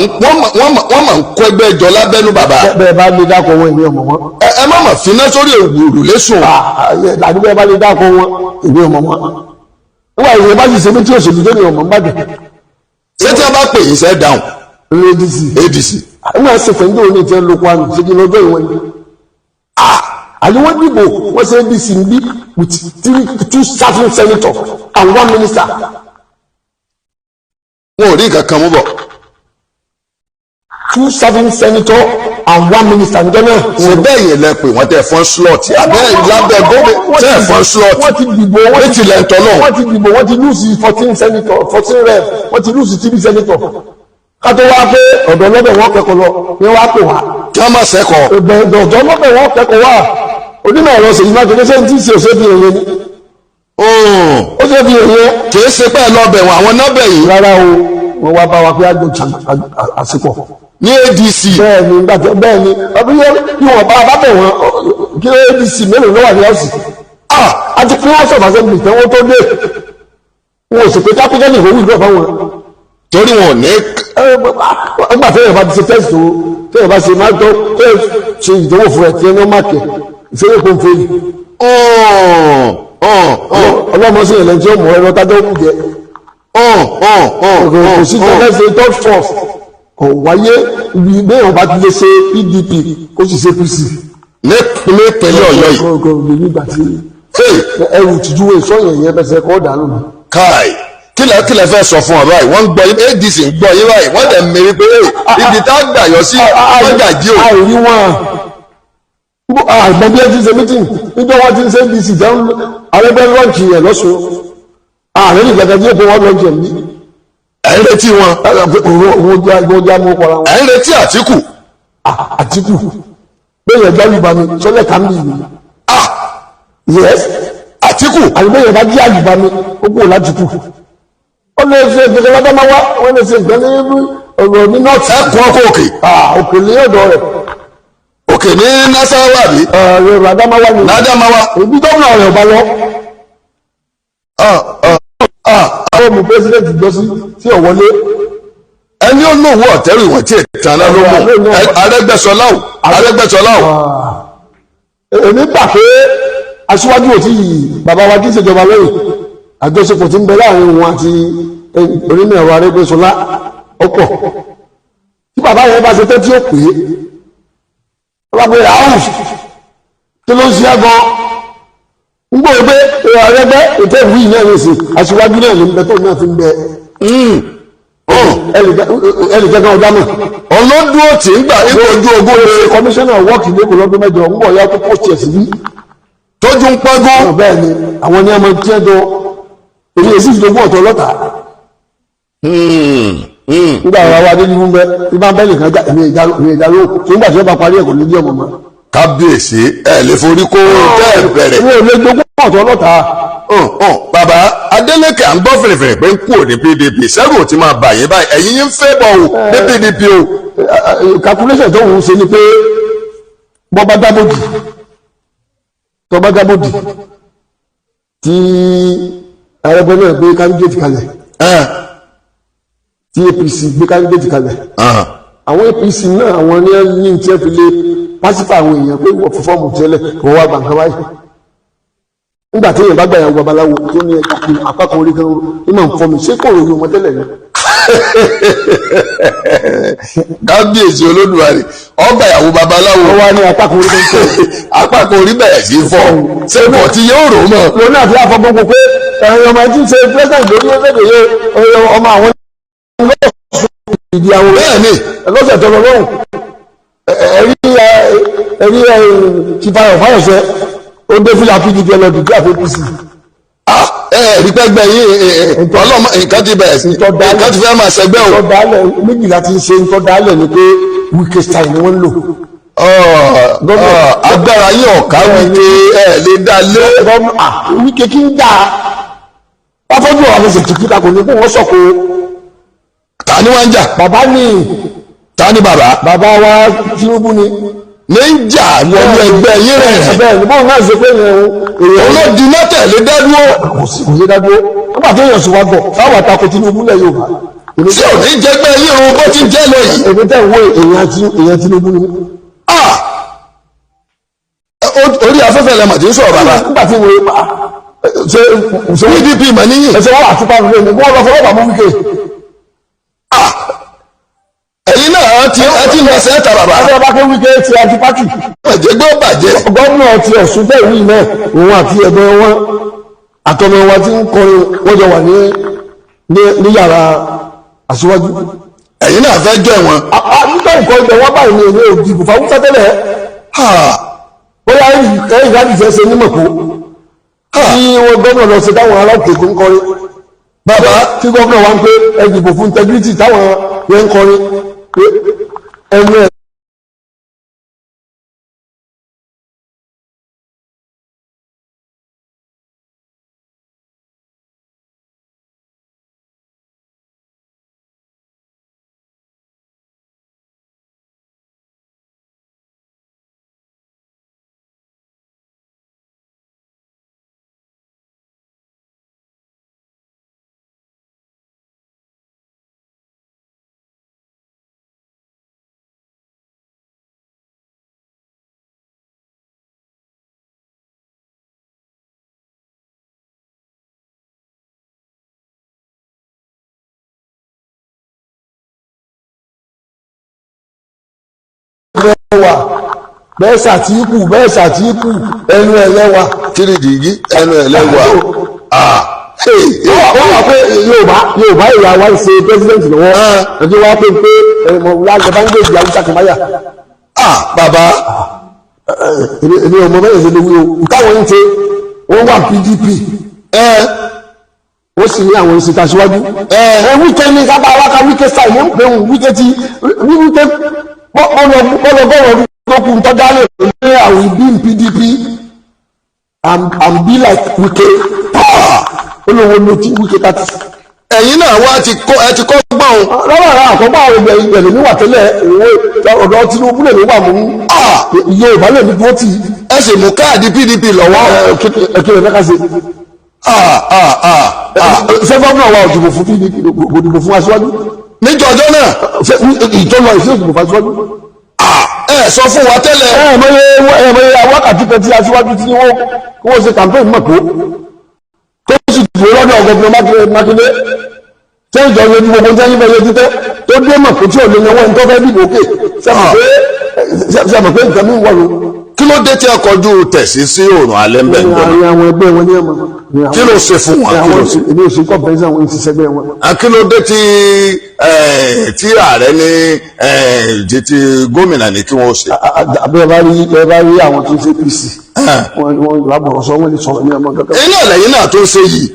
ń kó ẹgbẹ́ jọ lábẹ́nú bàbá. bẹ́ẹ̀ bá lè dákọ̀ wọn ìwé ọmọ wọn. ẹ má mà finá sórí òwúrò lẹ́sùn. àdúgbò bẹ́ẹ̀ bá lè dákọ̀ wọn ìwé ọmọ wọn. nígbà ìwé bá sì ṣe mí tí òṣèlú tó ní ọmọ ń bàjẹ́. ṣé tí wọ́n bá pè yín sẹ́ dáhùn. ADC. nígbà tí ṣèfẹ̀ ń dé òní ìfẹ́ lóko àná ṣé kí n lọ́jọ́ ìwọ̀n yìí. àdúgbò dìbò wọ́n ṣe ADC ń bí with 2 serving senators and 1 minister. wọn ò rí nǹkan kan mú bọ̀. 2 serving senators and 1 minister ǹjẹ́ náà. ṣe bẹ́ẹ̀ yẹn lẹ pé wọ́n tẹ fọ́n slot abẹ́ lábẹ́ gómìnà tẹ fọ́n slot. wọ́n ti dìbò wọ́n ti lẹ̀ ń tọ́ náà. wọ́n ti dìbò wọ́n ti lùsì 14 senator 14 rep wọ́n ti lùsì 3 senator. ká tó wá pé ọ̀dọ́ lọ́bẹ̀ wọ́n kẹ́kọ̀ọ́ lọ ni wọ́n á pè wá. kí wọ́n má sẹ́kọ̀ọ́. ọ̀dọ́ lọ́bẹ̀ wọ́n kẹ́kọ̀ọ́ wá. onímọ̀ ẹ̀rọ ṣèyí máa kéde sẹ́yìn tí ì ṣe òṣèlú èyẹ ni. ó ṣe fi èyẹ. kì í ṣe pé ẹ lọ bẹ̀ wọ́n àwọn náà bẹ̀ yìí. rárá o wọ́n wá bá wa pé àjọ àsìkò. ní ADC. bẹ́ẹ̀ni gbàtẹ bẹ́ẹ̀ni ọdún yẹn bí wọn bá bẹ wọn kí ADC mélòó ló wà ní ọsì. àti pé wọn sọfà sẹbi tẹ wọn tó dé wọn ò sì pé kápẹ́tẹ́lì ìwé ìlú ọ̀fà wọn. torí wọn ò ní. nígbà tẹ́lẹ̀ bá ti ṣe tẹ́sì tó tẹ́lẹ̀ bá ṣe máa tó tẹ́lẹ̀ ṣe ìdánwò fún ẹ̀ tí ẹni ọmọ àkẹ́ ìfẹ́rẹ́ kò ń fẹ́ yìí. ọlọ́mọ sí ẹ̀lẹ́ tí ó mọ̀ ẹ̀rọ tájọ́ kù jẹ́. kò sí tẹ́lẹ̀ ṣe top force kò wáyé ibi bẹ́ẹ̀ bá ti lè ṣe PDP kó sì ṣe PC. nípínlẹ̀ Ọ̀yọ́ yìí. kò lè nígbà tí ẹrù tìjúwe sọ́yìn yẹn bẹ́sẹ̀ kọ́ dànù mi. káì kílẹ̀ fẹ́ sọ fún ọ báyìí wọ́n ń gbọ́ ADC ń gbọ́ yín báyìí wọ́n dẹ̀ mẹ́rin pé ibi tá a gbà yọ sí wọ́n gbà jí o. àìrí wọn àgbẹ̀bí ẹ ti ṣe mítìn níjọ́ wọn ti ń ṣe ADC dáhùn Arẹ́gbẹ́ lọ́ọ̀kì yẹn lọ́sùn ààrẹ ìgbàgbọ́ tí èkó wọn lọ́ọ̀kì yẹn ní. ẹ̀ ń retí wọn. òun já mú kọ́ra wọn. ẹ̀ ń retí Àtíkù. Àtíkù bẹ́ẹ̀ yẹn jáwé ìbámu sọ́lẹ̀ kàmí ìlú. yes Àtíkù. àlùbẹ́yẹ̀ bá jí àlùbámi ó kúrò látikù. ó lè ṣe ìgbésẹ̀ ládámáwá wọ́n lè ṣe ìgbésẹ̀ ọ̀rọ̀ ní nọ́ọ̀tì. ẹkùn ọkọ òkè. òkè ní ọ̀dọ̀ rẹ̀. òkè ní Nasarawa bí. ọ̀rọ̀ ládámáwá ni. ládámáwá. òbí gómìnà rẹ̀ ọba lọ. àwọn ọmọ pẹ́sidẹ̀ntì gbọ́ sí tí ò wọlé. ẹni ó lówó ọ̀tẹ́rù ìwọ̀n tí ètò àná ló mú Arẹ́gbẹ́ṣọlá o. èmi gbà pé aṣíwájú ò tí bàbá wa kí ìṣèjọba lẹ́yìn àjọṣepọ̀ tí ń bẹ láàrin òun àti onímọ̀ ẹ̀rọ Arẹ́gbẹ́ṣọlá ọ̀pọ̀ tí bàbá yẹn bá ṣe tẹ́ tí ó pè é bàbá pé ráhùn tí ló ń ṣe ẹ̀gbọ́n ń gbọ́ pé Arẹ́gbẹ́ ètò ìwé ìyẹn ní ìsìn aṣíwájú náà ló ń bẹ tó náà fi ń bẹ ẹnìkẹ́kẹ́ ọjà náà ọlọ́dún tí ń gbà ipò ojú ogún rẹ̀ kọmíṣánná wọ́ọ̀kì lẹ́kọ̀ọ́ lọ́dún mẹ́jọ ń bọ̀ ya tó pọ̀ṣẹ̀ sí bí tójú ń pọ́gún. bẹ́ẹ̀ ni àwọn ní ọmọ tí ẹ jọ èyí èsì ìdógún ọ̀tọ̀ ọlọ́ta nígbà àwọn adé ní fún bẹ bí bá ń bẹ́ nìkan já èmi ìjà ló tó ń gbà tí wọ́n bá parí ẹ̀kọ́ lójú ọmọ mọ́. kábíyèsí ẹ lè forí kó tẹ́ ẹ bẹ̀rẹ̀. èmi ò lè jogún ọ̀tọ̀ ọlọ́ta. bàbá Adélékè à ń gbọ́ fèrèfèrè pé ń kú òní PDP sẹ́rù ò ti máa bà yín báyìí ẹ̀yin yín ń fẹ́ bọ̀ ò ní PDP o. calculation tó ń ṣe ni pé bọ́bá dábòdì tí Arẹ́gbẹ́ náà gbé candidate kalẹ̀ tí APC gbé candidate kalẹ̀ àwọn APC náà àwọn ní tí ẹ fi lé pásítọ̀ àwọn èèyàn pé wọ́n fi fọ́ọ̀mù tẹ́lẹ̀ wọ́n wá gbàǹkan báyìí nígbà tí èèyàn bá gbà yàwó babaláwo tó ní apákan orí kan ní màá ń fọ́ mi ṣé kò ròyìn ọmọ tẹ́lẹ̀ ni. kábíyèsí Olódùmarè ọgbà ìyàwó babaláwo wọ́n wá ní apákan orí kan tẹ́lẹ̀ apákan orí bẹ̀rẹ̀ sí fọ́ sẹ́kọ̀ọ́ tí yóò rò mọ́. lónìí àti àfọgbọ́gbọ́ pé ọmọ ẹtí ṣe president lórí orílẹ̀-èdè ọmọ àwọn ìdí àwọn bẹ́ẹ̀ni lọ́sẹ̀ tó lọ lọ́hùn ẹ̀rí tìfàyọ̀ fáyọ̀sẹ̀ ó dé fúlà PDP ẹlọ́dún àti APC. rí pẹ́gbẹ́ yín ọlọ́mọ nǹkan ti bẹ̀rẹ̀ sí nǹkan ti fẹ́ máa ṣẹgbẹ́ o. ìtọ́dálẹ̀ méjìlá ti ń ṣe ìtọ́dálẹ̀ ni pé Wike style ni wọ́n ń lò. agbára yín ọ̀ká Wike ẹ̀ lè dá lé. Wike kí ń dà fáfọ́jú ọ̀rọ̀ àfẹsẹ̀ tìkítà kò ní kó wọ́n sọ̀kò. ta ni wọ́n ń jà. bàbá ni. ta ni bàbá. bàbá wa Tinubu ni. ní ń jà wọnú ẹgbẹ́ yín rẹ̀. bẹ́ẹ̀ ni bóun náà ṣe pé olódi mọ́tẹ̀ lè dádúró. kò sí dádúró nígbà tó yàn sùnwà gbọ̀ táwọn àtakò Tinubu lẹ̀ yóò bá. tí ò ní jẹgbẹ́ yín o bó ti jẹ́ lọ yìí. èmi tẹ́ ń wo èèyàn Tinubu ni. orí afẹ́fẹ́ lẹ́mọ̀ tí ń sọ̀rọ̀ bàbá. nígbà tí mo ṣe PDP mọ̀ níyìn. ẹsẹ̀ wọn àtúpà nílé mi wọ́n lọ fọwọ́ bàmú Wike. ẹ̀yin náà ti lọ sẹ́ẹ̀ta bàbá. ọjọ́ bá ké Wike ti antipati. bàjẹ́ gbọ́ bàjẹ́. gómìnà ti Ọ̀ṣun bẹ́ẹ̀ wí náà òun àti ẹ̀gbọ́n wọn àtọmọ wa ti ń kọrin wọ́n jọ wà ní yàrá Aṣíwájú. ẹ̀yin náà fẹ́ jọ ẹ̀wọ̀n. nígbà nǹkan ìgbà wọn báyìí ní èmi ò dìbò fáwọn tẹ́tẹ́lẹ̀. bóyá ẹ̀yìn láti fẹ́ ṣe nímọ̀ kó tí wọ́n gómìnà lọ sí táwọn ará òkè tó ń kọrin. bàbá tí gómìnà wa ń pé ẹ dìbò fún integrity táwọn yẹn ń kọrin ẹnu ẹ̀. bẹ́ẹ̀ ṣàtìkù ẹnu ẹ̀ lẹ́wà. tìrìdìgí ẹnu ẹ̀ lẹ́wà. ó wà pé Yorùbá ìyá wa ń ṣe president lọ́wọ́ ẹjọ́ wa pé lágbàá bá ń gbé ìyá Haúsá kìmáyà. bàbá. èmi ò mọ bẹ́ẹ̀ ṣe lè wí o táwọn ń ṣe wọ́n wà PDP ó sì ní àwọn ìṣètò aṣíwájú. Wike ní kápá wákà Wike style ló ń pè ń Wike ti Wike bọ́lọ̀bọ́lọ̀ tó kù ń tọ́jà lè pé àwọn ìbí ń PDP and be like Wike olówó ló ti Wike tàbí. ẹ̀yin náà wá ti kọ́ gbọ́n. lọ́wọ́ àwọn àkọ́gbọ́n àwọn ìgbẹ̀lẹ̀ níwà tẹ́lẹ̀ ọ̀dọ̀ Tinubu lè níwà mú Yorùbá lè ní bọ́tì. ẹ sì mú káàdì PDP lọ́wọ́. kílẹ̀ fẹ́ ká ṣe. ṣé gómìnà wa ò dìbò fún PDP kò dìbò fún aṣíwájú. níjọjọ́ náà. ìjọba ìṣe òdìbò fún aṣíwájú. ẹ sọ fún wa tẹ́lẹ̀. mọye wákàtí kíkẹ́ tí aṣíwájú tí wọ́n ṣe campaign mọ̀ tó sì dúró lọ́dọ̀ ọ̀gọ̀gbọ̀n Mákindé tí ìjọ yẹn ní gbogbo tẹ́yìn bẹ́ẹ̀ títẹ́ tó dé mọ̀ pé tí ò lè yan wọ́n tó fẹ́ dìbò òkè sẹ́mọ̀ pé nǹkan mi wọ̀ ló. kí ló dé tí ẹ kọjú tẹ̀sí sí òòrùn alẹ́ ń bẹ̀ ń gbọ́dọ̀. àwọn ẹgbẹ́ wọn ní ẹ̀mọ́. kí ló ṣe fún wọn. èmi ò ṣe kọ́pẹ́nsì àwọn ìṣiṣẹ́gbẹ́ wọn. kí ló dé tí ààrẹ ní ti gómìnà ní kí wọ́n ṣe. àbẹ́ ẹ bá rí àwọn tó ń ṣe PC wọn lábọ̀rọ̀ sọ wọn lè sọ̀rọ̀ ní ọmọ kankan. iná lẹ́yìn náà tó ń ṣe yìí.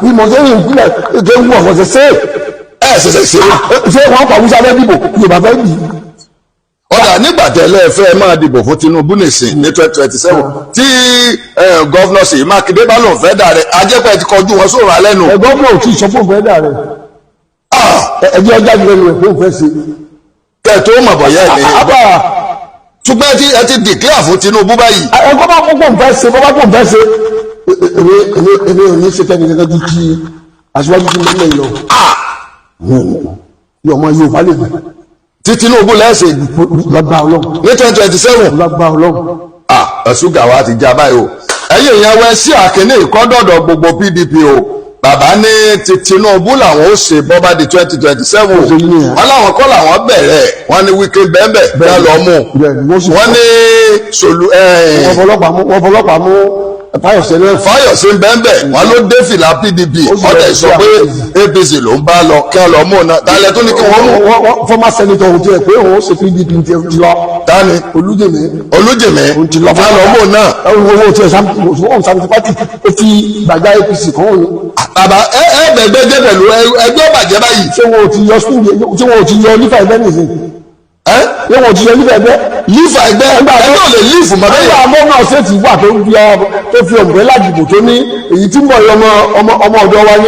ìmọ̀sẹ́yìn ìpínlẹ̀ tó ń wọ̀ ọ̀sẹ̀ ṣẹ̀ṣẹ̀ ṣe wọ́n pa Musa fẹ́ dìbò Yorùbá fẹ́ dì í. ọ̀dà nígbà tẹ́lẹ̀ fẹ́ máa dìbò fún Tinubu nìsín ní 2027 tí gọ́vnọ̀ Ṣèyí Mákindé bá lòun fẹ́ dà rẹ̀ ajẹ́pẹ́ ti kọjú wọn sóòrùn alẹ́ nù. gọ́vnọ̀ ò tí ì sọ fún fẹ́ dà rẹ̀ ẹjẹ́ ọjà ìlú ẹnu ẹ̀ fún fẹ́ ṣe. tẹ̀ tó mọ̀ bọ̀yá ẹ̀ lẹ́yìn. ṣùgbọ́n ẹ ti declare fún Tinubu báyìí. ẹ̀kọ́ bá kókó nfẹ́ ṣe bọ́ bá kó nfẹ́ ṣe èmi ò ní ṣe tẹ́ni gẹ́gẹ́ bí kí aṣíwájú ti lẹ́lẹ̀ lọ. yọmọ Yorùbá lè bẹ̀. tí Tinubu lẹ́sẹ̀ lọ́gbà Ọlọ́run. ní 2027. lọ́gbà Ọlọ́run. ṣúgà wa ti já báyìí o. ẹ̀yin èèyàn wẹ sí àkíní ìkọ́dọ̀dọ̀ gbogbo PDP o. bàbá ní ti Tinubu làwọn ó ṣe bọ́bá di 2027. wọ́n láwọn kọ́ làwọn bẹ̀rẹ̀ wọ́n ní Wike bẹ́ẹ̀ bẹ́ẹ̀ lọ mú. wọ́n ní solu. wọ́n fọlọ́pàá mú Fáyọ̀sé ń bẹ́ẹ̀ wọ́n ló dé fìlà PDP ọ̀dẹ̀ sọ pé APC ló ń bá lọ kí wọ́n lọ mú náà tálẹ̀ tó ní kí wọ́n mú. former senator ohun ti ẹ̀ pé òun ó ṣe PDP ti lọ. tani Olújèmí ti lọ kí wọ́n lọ mú náà. owó tí ẹ̀ sàmìtì pátì ó fi gbàgbá APC kan òun. bàbá bẹ̀gbẹ́ jẹ́ pẹ̀lú ẹgbẹ́ bàjẹ́ báyìí. ṣé wọn ò ti yọ skul tí wọn ò ti yọ nífà ẹgbẹ́ nìyí. ṣé wọn ò ti yọ nífà ẹgbẹ́. lífà ẹgbẹ́ ò lè lífù mọ́ bẹ́ẹ̀. nígbà gómìnà ṣètì wà tó fi ọ̀gbẹ́ lájìbò tó ní èyí tí ń bọ̀ ọmọ ọ̀dọ́ wa ní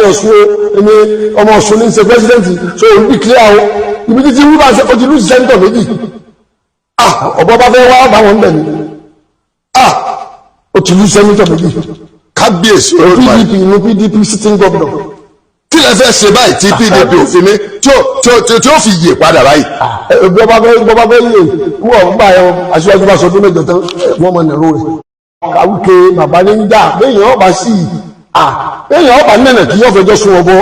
ọmọ Ọ̀ṣun ní ṣe pẹ́sidẹ́ǹtì so òun bí clear o ibi títí wíwá ṣe ojú lùsì sẹ́ńtọ̀ méjì ọ̀bọ bá fẹ́ wá bá wọn bẹ̀ ni ó ti lùsì sẹ́ńtọ̀ méjì. kábíyèsí PDP ní PDP sitting governor. kí lẹ fẹ́ ṣe báyìí tí PDP òfin ní tí ó fi yè padà báyìí. bọ́bá fẹ́ yè wọ́n gbà yọ aṣíwájú bá sọdún mẹ́jọ tán wọ́n mọ nàró rẹ̀. kàwùké bàbá ní ń dà béèyàn ọba sí béèyàn ọba nẹ̀nà kí yóò fẹjọ́ sún ọbọ.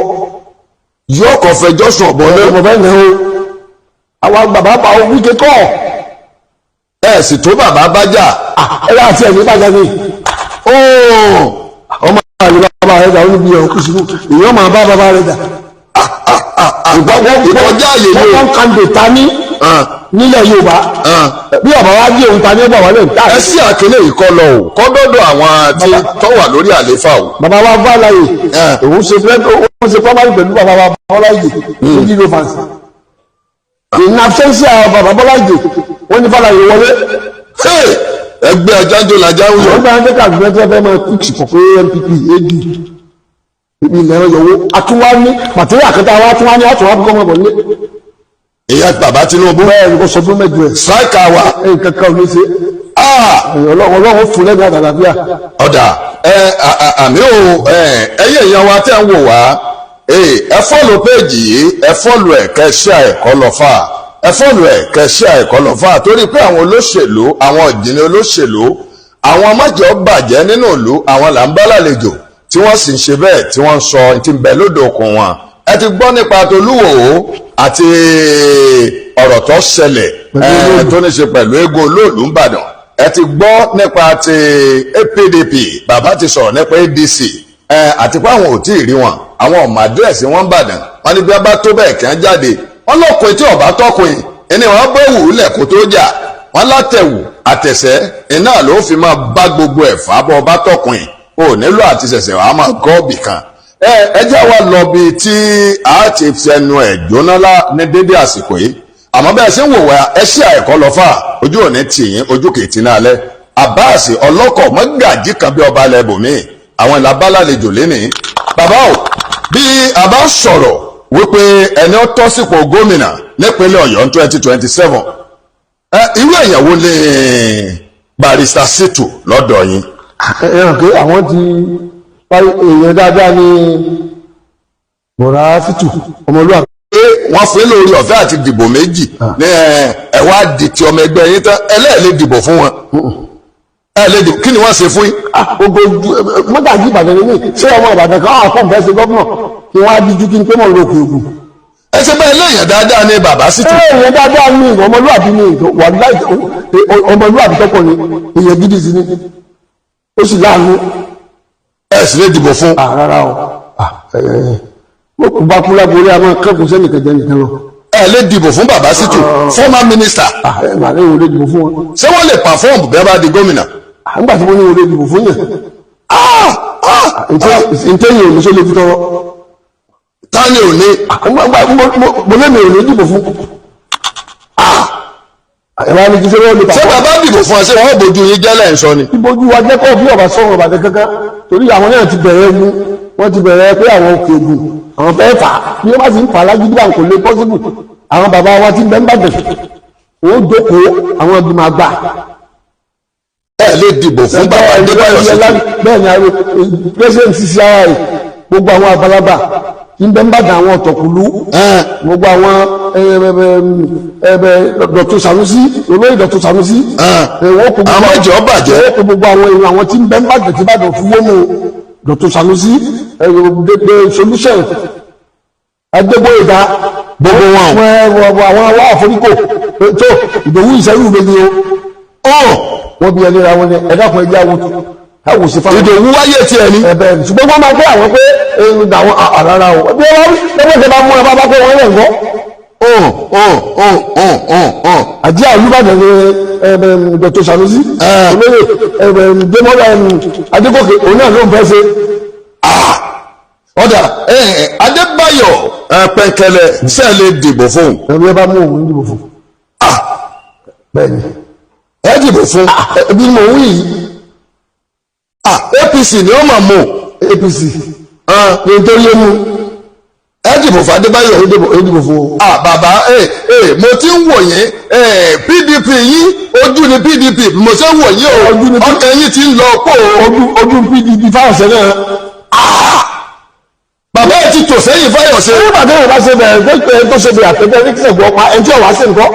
yóò kọ fẹjọ́ sún ọbọ náà. ọmọ bẹ́ẹ̀ náà o àwọn bàbá bá Wike kọ́. ẹ sì tó bàbá bá jà. ẹ yà àti ẹ̀mí bàjẹ́ ni. ọmọ àlè bàbá rẹ̀ dà ó níbi ẹ̀hún kù sínú èèyàn máa bá bàbá rẹ̀ dà. ìkọjá àyè ni wọ́n kàn dé ta ní nílẹ̀ Yorùbá bí ọ̀bà wá gbé òun ta ní ọ̀bà wọlé nǹkan. ẹ sí àkílẹ̀ ìkọlọ o kọ́dọ̀dọ̀ àwọn tí tó wà lórí àléfà o. bàbá wa bá láyè òun ṣe primary pẹ̀lú bàbá wa Bọ́láìgè ní zero fans. in absence àwọn bàbá Bọ́láìgè wọ́n ní Fálàyè wọlé. ẹgbẹ́ ajájọ́ làjá ń yọ. wọ́n bá ń tẹ́ka àgbẹ̀ tí wọ́n fẹ́ máa kúkì pọ̀ pé NPP AD ibi ilẹ̀ ọ̀yọ́wó àtúwá ní pàtẹ́wé àkẹta wa tún wá ní àtúwá bí kọ́mọ̀ bọ̀ nílé. ìyá bàbá Tinubu. bẹ́ẹ̀ ni kò sọ fún mẹ́jọ ẹ̀. striker wa. nǹkan kan ò ní ṣe. Ọlọ́run fún lẹ́gbẹ̀ẹ́ àtàlàfíà. ọ̀dà àmì ò ẹyẹ ìyá wa tẹ́ ń wò wá ẹ fọ́lù péèjì yìí ẹ fọ́lù ẹ̀ kẹ́ ṣíà ẹ̀kọ́ lọ fà ẹ fọ́lù ẹ̀ kẹ́ ṣíà ẹ̀kọ́ lọ fà torí pé àwọn olóṣèlú àwọn ìjìnlẹ̀ olóṣèlú àwọn májọ̀ bàjẹ́ nínú ìlú àwọn là ń bá lálejò tí wọ́n sì ń ṣe bẹ́ẹ̀ tí wọ́n ń sọ ti ń bẹ lódò òkun wọn ẹ ti gbọ́ nípa tolúwo àti ọ̀rọ̀ tó ṣẹlẹ̀ tó ní ṣe pẹ̀lú eégún olóòlù ńbàdàn ẹ ti gbọ́ nípa ti PDP bàbá ti sọ̀rọ̀ nípa ADC àti pé àwọn ò tí ì rí wọn àwọn ọmọ àdírẹ́sì wọn ń bàdàn wọn ní bí wọn bá tó bẹ́ẹ̀ kí wọ́n jáde wọn lọ́kùnrin tí ọba tọkùnrin ẹni wọn bẹ́ wù ú lẹ̀ kó tó jà wọn látẹ̀wù àtẹ̀sẹ̀ iná ló fi máa bá gbogbo ẹ̀ fà bọ́ ọba tọkùnrin ò nílò àti ṣẹ̀ṣẹ̀ wàá máa gọ́ọ̀bì kan ẹ já wa lọ bí tí a ti fẹnu ẹ̀ jóná lá ní dédé àsìkò yìí àmọ́ bẹ́ẹ̀ ṣe ń wò wá ẹ ṣí àìkọ́ lọ fà ojú òní tìyín ojú kìtì náà lẹ àbáàsì ọlọ́kọ̀ mọ́gàjí kan bí ọba alẹ́ bòmíì àwọn ìlàbálàlejò lénìí bàbá o bí a bá sọ̀rọ̀ wípé ẹni ó tọ́ sípò gómìnà nípínlẹ̀ Ọ̀yọ́ 2027 irú èèyàn wo ni Barrister Shittu lọ́dọ̀ yín. ẹ hàn pé àwọn ti èèyàn dáadáa ní bọ̀rọ̀ Shittu ọmọlúwàbí. wọ́n fún lórí ọ̀fẹ́ àti dìbò méjì ní ẹ wá di ti ọmọ ẹgbẹ́ yín tán ẹlẹ́ẹ̀lẹ́ dìbò fún wọn. ẹ lè dìbò kí ni wọ́n ṣe fún yín. gbogbo mọ́gàjì Ìbàdàn ní ṣé ọmọ Ìbàdàn kan àwọn àkọ́ǹfẹ́ ṣe gọ́fúnà kí wọ́n á díjú kí n pé mọ̀ lókè ògùn. ẹ ṣe bẹ́ẹ̀ léèyàn dáadáa ní bàbá sí tù. èèyàn dáadáa ní ọmọlúwàbí ní ọmọlúwàbí tọkọ ní èèyàn gidi sí ní ó sì láàánú. ẹ sì lè dìbò fún. rárá o bá kú láborí àwọn akẹ́kọ̀ọ́ sẹ́nìkan jẹ́ nìkan lọ. ẹ lè dìbò fún bàbá sí tù former minister. màálé wo lè dìbò fún wọn. ṣé wọ́n lè perform bẹ́ẹ̀ bá di gómìnà. nígbà tí mo ní wo lè dìbò fún yẹn. ntẹ́yìn ò ní sọ lè fi tọrọ. tani ò ní. mo lé mi ò ní dìbò fún. ẹ̀rọ ni kí sẹ́wọ́n lè ṣé bàbá dìbò fún ọ ṣé wọ́n bójú yín jẹ́lẹ̀ ń sọ ni. ìbojú wa jẹ́ kọ́ bí ọba sọ̀rọ̀ Ìbàdàn kankan torí àwọn náà ti bẹ̀rẹ̀ ẹnu wọ́n ti bẹ̀rẹ̀ pé àwọn òkè ògùn àwọn fẹ́ fà á bí wọ́n bá sì ń fà á lágídí àwọn kò lè pọ́sibù àwọn bàbá wa ti bẹ́ ń bàjẹ́ wọ́n jókòó àwọn ìgbìmọ̀ àgbà. ẹ lè dìbò fún bàbá Adébáyọ̀ sí. bẹ́ẹ̀ ni àwọn president cci gbogbo àwọn àgbàlagbà tí ń bẹ́ ń bàjẹ́ àwọn ọ̀tọ̀kùlú gbogbo àwọn Dr. Sanusi olóyè Dr. Sanusi àwọn ìjọ bàjẹ́ wọ́n kó gbogbo àwọn èèyàn àwọn tí ń bẹ́ ń bàjẹ́ tí bàjẹ́ fún wọ́n mú Dr. Sanusi solution Adébóyèdá gbogbo wọn àwọn awọ àforíkò tó Ìdòwú Ìṣẹ́yìn ìbejì o wọ́n bí ẹni ra wọn ni ẹ̀dá kan ẹjẹ́ àwọn sí fáwọn Ìdòwú wáyé tí ẹni ẹ̀bẹ̀ ṣùgbọ́n wọ́n máa pẹ́ àwọn pé àwọn àrárá o bí wọ́n lọ́wọ́ bá mú ẹ bá pé wọ́n lẹ̀ ń gọ́ àjẹ́ Olúbàdàn ní Dr. Sanusi olóyè Démọ́lá Adégòkè òun náà ló ń fẹ́ ṣe. ọ̀dà Adébáyọ̀ Pẹ̀kẹ̀lẹ̀ ṣe lè dìbò fún. ẹ̀rọ ẹ bá mú òun dìbò fún. bẹ́ẹ̀ni ẹ dìbò fún. bí mo wí yìí. APC ni ó máa mú. APC ní tó lé mú. ẹ dìbò fún Adébáyọ̀. ẹ dìbò fún. bàbá mo ti ń wò yín PDP yín ojú ni PDP mo ṣe ń wò yín o ọkàn yín ti ń lọ pò. ojú PDP fáwọn sẹ́lẹ̀. bàbá ẹ ti tò sẹ́yìn Fáyọ̀ṣe. ṣé bàbá yẹn bá ṣe bẹ̀rẹ̀ tó ṣe bẹ̀rẹ̀ àtẹ̀tẹ̀ ní kíṣẹ̀ gbọ́ pa ẹni tí ọ̀wá sí nǹkan.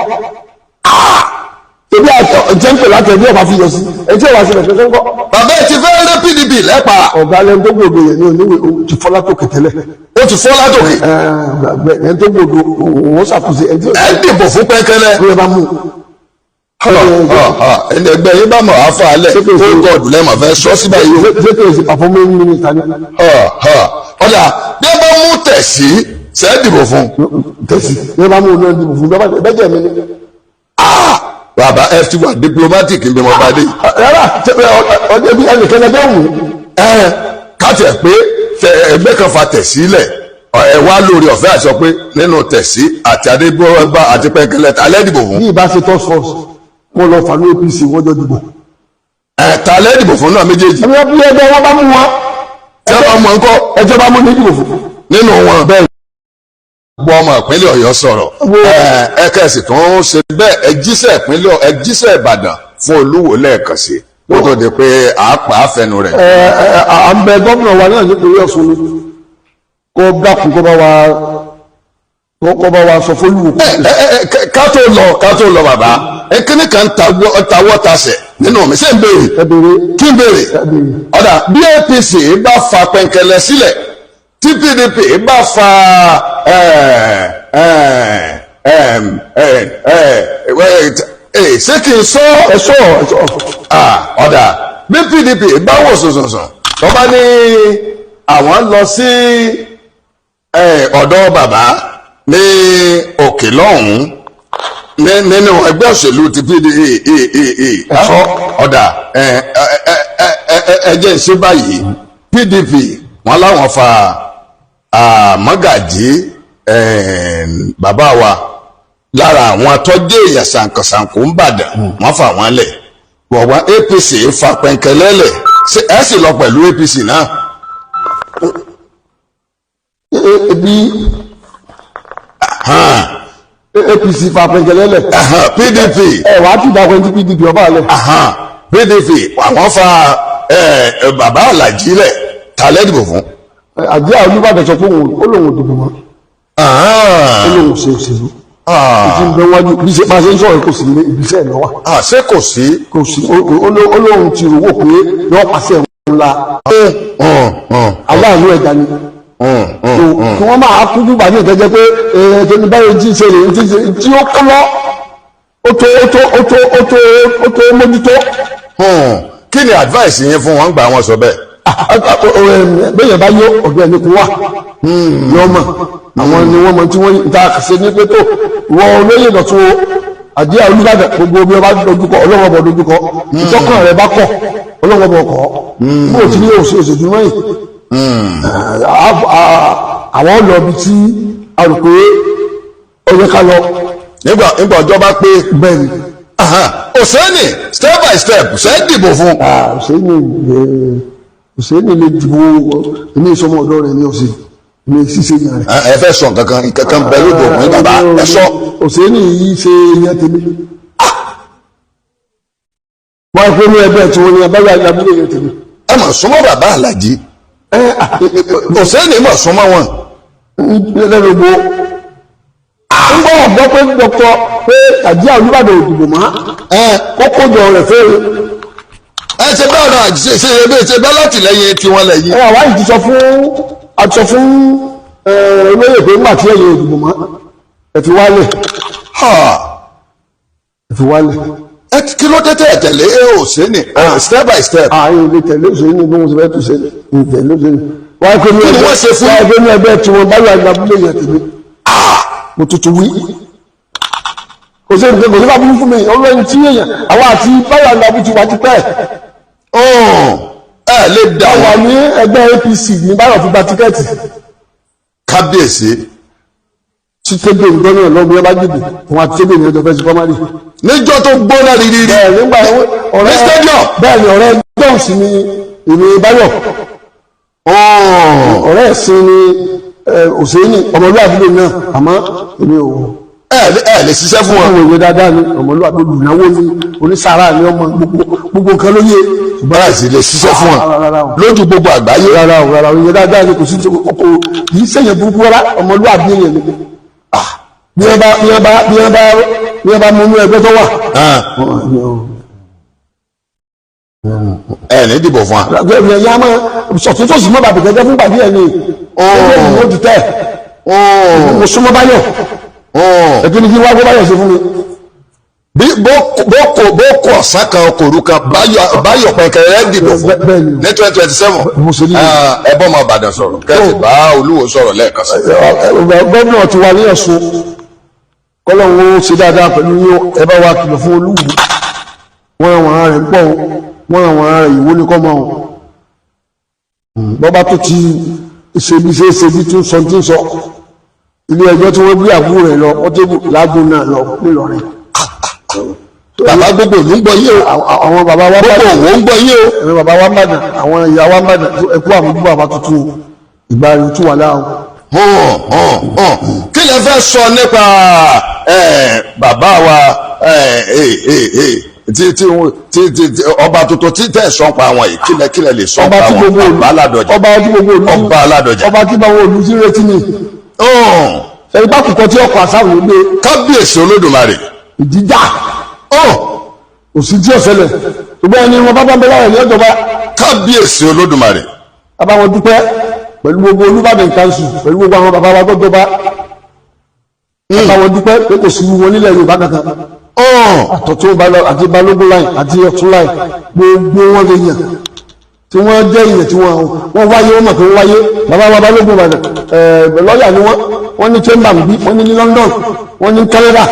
ebi àjẹ́ ń pè láti ẹbí ọ̀fà fi yọ sí ẹni tí ọ̀wá sí nǹkan tó ń kọ́. bàbá ẹ ti fẹ́ rẹ́ PDP lẹ́pa. ọ̀gá lẹ́nu tó gbòdo yẹn ní oníwèé ti fọ́ látòkè tẹ́lẹ̀. ó ti fọ́ látòkè. ẹni tó gbòdo òun ṣàkóso ẹni tí ó. ẹ dìbò fún Pẹ̀kẹ̀lẹ̀. ó yẹ bá mú. ẹni ẹgbẹ́ yín bá mọ̀ á fà á lẹ̀ ó gọ̀ọ̀dù lẹ́mọ̀ fẹ́ sọ síbẹ̀ yìí o. ṣé kò sí performing minister ni. ọ̀dà bí ẹ bá mú tẹ̀sí ṣe é dìbò fún. tẹ̀sí bí ẹ bá mú un náà dìbò fún bẹ́ẹ̀ mi ni. bàbá ẹ ti wà diplomatic bí mo bá dé. rárá ọjọ́ bí ẹnìkan ẹgbẹ́ wù. káàtì ẹ̀ pé ẹgbẹ́ kan fa tẹ̀sí lẹ̀ ẹ wá lórí ọ̀fẹ́ àti sọ pé nínú tẹ̀sí àti Adébọ́wá àti Pẹ̀kẹ̀lẹ̀ alẹ́ dìbò fún. bí ìbá ṣe tọ́ sọ́ọ̀sì mo lọ fà ní APC wọ́n jọ dìbò. ta alẹ́ dìbò fún náà méjèèjì. ẹgbẹ́ bí ẹgbẹ́ wọn bá mú wọn. tí wọ́n bá mú wọn kọ́. ẹjọ́ bá mú ní dìbò fún. nínú wọn bẹ́ẹ̀ gbọ́ ọmọ ìpínlẹ̀ Ọ̀yọ́ sọ̀rọ̀ ẹ kẹ́sì tó ń ṣe bẹ́ẹ̀ ẹ jíṣẹ́ Ìbàdàn fún Olúwo lẹ́ẹ̀kan sí ó tó di pé àápà àfẹnu rẹ̀. à ń bẹ gómìnà wa náà nítorí Ọ̀ṣun ni kó dákun kó bá wa sọ fÓlúwo. ká tó lọ bàbá kíní kan tawọ́ tasẹ̀ nínú mi ṣé ń béèrè kí n béèrè ọ̀dà bí APC bá fa Pẹ̀kẹ̀lẹ̀ sílẹ̀ tí PDP bá fa ṣé kí n sọ ọ̀dà bí PDP bá wò sọ̀sọ̀sọ̀ tó bá ní àwọn lọ sí ọ̀dọ̀ bàbá ní òkè lọ́hùn-ún nínú ẹgbẹ́ òṣèlú ti PDP ọ̀dà ẹjẹ́ ìṣe báyìí PDP wọn láwọn fa Mọ́gàjí bàbá wa lára àwọn tọ́jú èèyàn ṣàǹkàṣàǹkó ń bàdàn wọ́n fà wọ́n lẹ̀ wọ̀wọ́n APC fa Pẹ̀kẹ̀lẹ̀ lẹ̀ ẹ sì lọ pẹ̀lú APC náà. bí APC fa Pẹ̀kẹ̀lẹ̀ lẹ̀. PDP wàá tún dákọ̀ ní PDP ọba lẹ̀. PDP àwọn fa bàbá Àlàjí lẹ̀ ta lẹ́dìbò fún. àjẹ́ Olúbàdàn sọ pé ó lòun ò dìbò mọ́. ó lòun ṣe òṣèlú. ìtì ń bẹ wájú bí ṣe máa ṣe ń sọ̀rọ̀ kò sí ilé ibiṣẹ́ lọ́wọ́. ṣé kò sí. olóhùn ti rò wò pé yọ pàṣẹ ńlá aláàánú ẹ̀dá ni kí wọ́n máa kú bí bàjẹ́ ìtẹ́jẹ́ pé ẹ̀ẹ́dẹ́ni báyìí tí ṣe lè tí ó kọ́ lọ ó tó mójútó. kí ni advice yẹn fún wọn gbà wọn sọ bẹ́ẹ̀. bẹ́ẹ̀ bá yó ọ̀dọ̀ ẹni kò wà lọ́mọ àwọn ni wọ́n mọ tí wọ́n ta ṣe ní pé tó wọ olóyè lọ́tún àdíyà Olúbàdàn gbogbo bí wọ́n bá dojúkọ ọlọ́wọ́ bọ̀ dojúkọ ìtọ́kàn rẹ̀ bá kọ̀ ọlọ́wọ́ bọ̀ kọ̀ bó ti ní òṣèlú mọ́yìn àwọn lọ bí tí a rò pé ó yẹ ká lọ. nígbà ọjọ́ bá pé. bẹ́ẹ̀ni. Òsèénì step by step ṣe é dìbò fún. Òsèénì lè dìbò ilé ìsọmọ ọ̀dọ̀ rẹ̀ ní ọ̀sẹ̀ ní ṣíṣe yàn rẹ̀. ẹ fẹ́ sọ nǹkan bẹ lódò ògùn bàbá ẹ sọ. Òsèénì yìí ṣe yẹn tèmi. wọ́n á pé ní ẹgbẹ́ tí wọ́n ní abẹ́rẹ́ àgbàbílẹ̀ yẹn tèmi. ẹ mà súnmọ́ bàbá Àlàjí. Òsèénì mà súnmọ́ wọn. lẹ́nu gbó ń gbọ́ ọ̀gbọ́ pé dọ́kítọ̀ pé àdíyà Olúbàdàn òdìbò mọ́ kókó jọ rẹ̀ fẹ́ẹ́. ṣe bá ọ̀nà ṣe ebí ṣe bá látìlẹ́yìn tí wọ́n lẹ̀ yìí. àwa yìí ti sọ fún olóyè pé ńgbà tí ẹ̀yìn òdìbò mọ́ ẹ fi wálẹ̀. kí ló dé tẹ̀ tẹ̀lé Òsèénì step by step. ààyè ilé tẹ̀lé Òsèénì bí wọ́n ṣe fẹ́ tù sẹ́ni tẹ̀lé Òsèénì. wáyé pé ní ẹgbẹ́ tí wọ́n bá yà gbàgbé yẹn tèmi. mo tuntun wí kò sí ẹnìkan kò sí káàbù fún mi ọlọ́run tí èèyàn àwọn àti báyà ní abúti wá ti pẹ́ ẹ lè dá wà ní ẹgbẹ́ APC ní báyọ̀ fi gba tíkẹ́ẹ̀tì kábíyèsí tí tébè ń gbọ́nà lọ́gbọ́n yẹn bá dìbò wọn àti tébè ní ẹjọ́ fẹ́ sí fọ́márì. níjọ́ tó gbóná rírí nígbà ọ̀rẹ́ bẹ́ẹ̀ ni ọ̀rẹ́ gbọ́n sí ni èmi báyọ̀ ọ̀rẹ́ ẹ̀sìn ni Òsèénì ọmọlúwàbí lè náà àmọ́ èmi ò ẹ lè ṣiṣẹ́ fún wọn. àwọn ìwé dáadáa ni ọmọlúwàbí olùnáwó ni onísàárà ni ọmọ gbogbo nǹkan ló yé. ṣùgbọ́n àìsí lè ṣiṣẹ́ fún wọn lójú gbogbo àgbáyé. rárá ìwé dáadáa ni kò sí kò yìí sẹ́yìn burúkú rárá ọmọlúwàbí yẹn ni. bí wọ́n bá mú inú ẹgbẹ́ tó wà. ẹ ní dìbò fún wa. ẹgbẹ́ yẹn máa sọ̀tún tó sì mọ́ bàbá gẹ́gẹ́ fún bàbí ẹ̀ ni. ẹgbẹ́ mi ò ti tẹ̀. mo súnmọ́ báyọ̀. ẹ̀kí ni kí wá gbọ́ báyọ̀ sí fún mi. bí bó kọ ọ̀sán kan kòrú kan báyọ̀ pẹ̀kẹ̀rẹ́ dìbò fún ní 2027 ẹ bọ́ máa Ìbàdàn sọ̀rọ̀ kẹ́sì bá Olúwo sọ̀rọ̀ lẹ́ẹ̀kan sí. gómìnà ti wà ní Ọ̀ṣun kọ́lọ́wọ́ ṣe dáadáa pẹ̀lú ẹ bá wa kìlọ̀ fún Olúwo wọ́n àwọn ará rẹ̀ ń pọ̀ wọ́n àwọn ará rẹ̀ ìwó ní kọ́ mọ́ bọ́bá tó ti ṣe bí tún sọ tí ń sọ ilé ẹjọ́ tí wọ́n gbé àbúrò rẹ̀ lọ wọ́n tébù lágùn náà lọ nílọrin. bàbá gbogbo ló ń gbọ́ yé o. àwọn bàbá wa gbogbo òun ń gbọ́ yé o. àwọn bàbá wa Ìbàdàn àwọn ìyá wa Ìbàdàn ẹkú àmójúbọ àbá tuntun ìgbà rẹ̀ tún wà láàrún. kí lẹ fẹ́ sọ nípa bàbá wa ọba tuntun tí tẹ̀ sọ pa àwọn yìí kílẹ̀ lè sọ pa àwọn ọba Aládọ̀jà. ọba Aládọ̀jà. ọba tí báwo olú sí retí ni. ẹ̀rí bá kùkọ tí ọkọ̀ àsáwò gbé. kábíyèsí Olódùmarè. ìdíjà òsì tí ọ̀sẹ̀lẹ̀ ṣùgbọ́n ẹni wọn bá bá ń bẹ láwọn ẹ̀yìn ọjọba. kábíyèsí Olódùmarè. bàbá wọn dúpẹ́ pẹ̀lú gbogbo Olúbàdàn kanṣu pẹ̀lú gbogbo àwọn bàbá wa tó jọba. bàbá wọn dúpẹ́ pé kò sí wọn nílẹ̀ Yorùbá kankan. àtọ̀tún àti Balógun láì àti Ọ̀tún láì gbogbo wọn lè yàn tí wọ́n jẹ́ ìyẹn tí wọ́n wáyé wọ́n mọ̀ pé wọ́n wáyé bàbá wa Balógun Ìbàdàn lọ́ọ̀yà ni wọ́n ní chamber níbí wọ́n ní London wọ́n ní Canada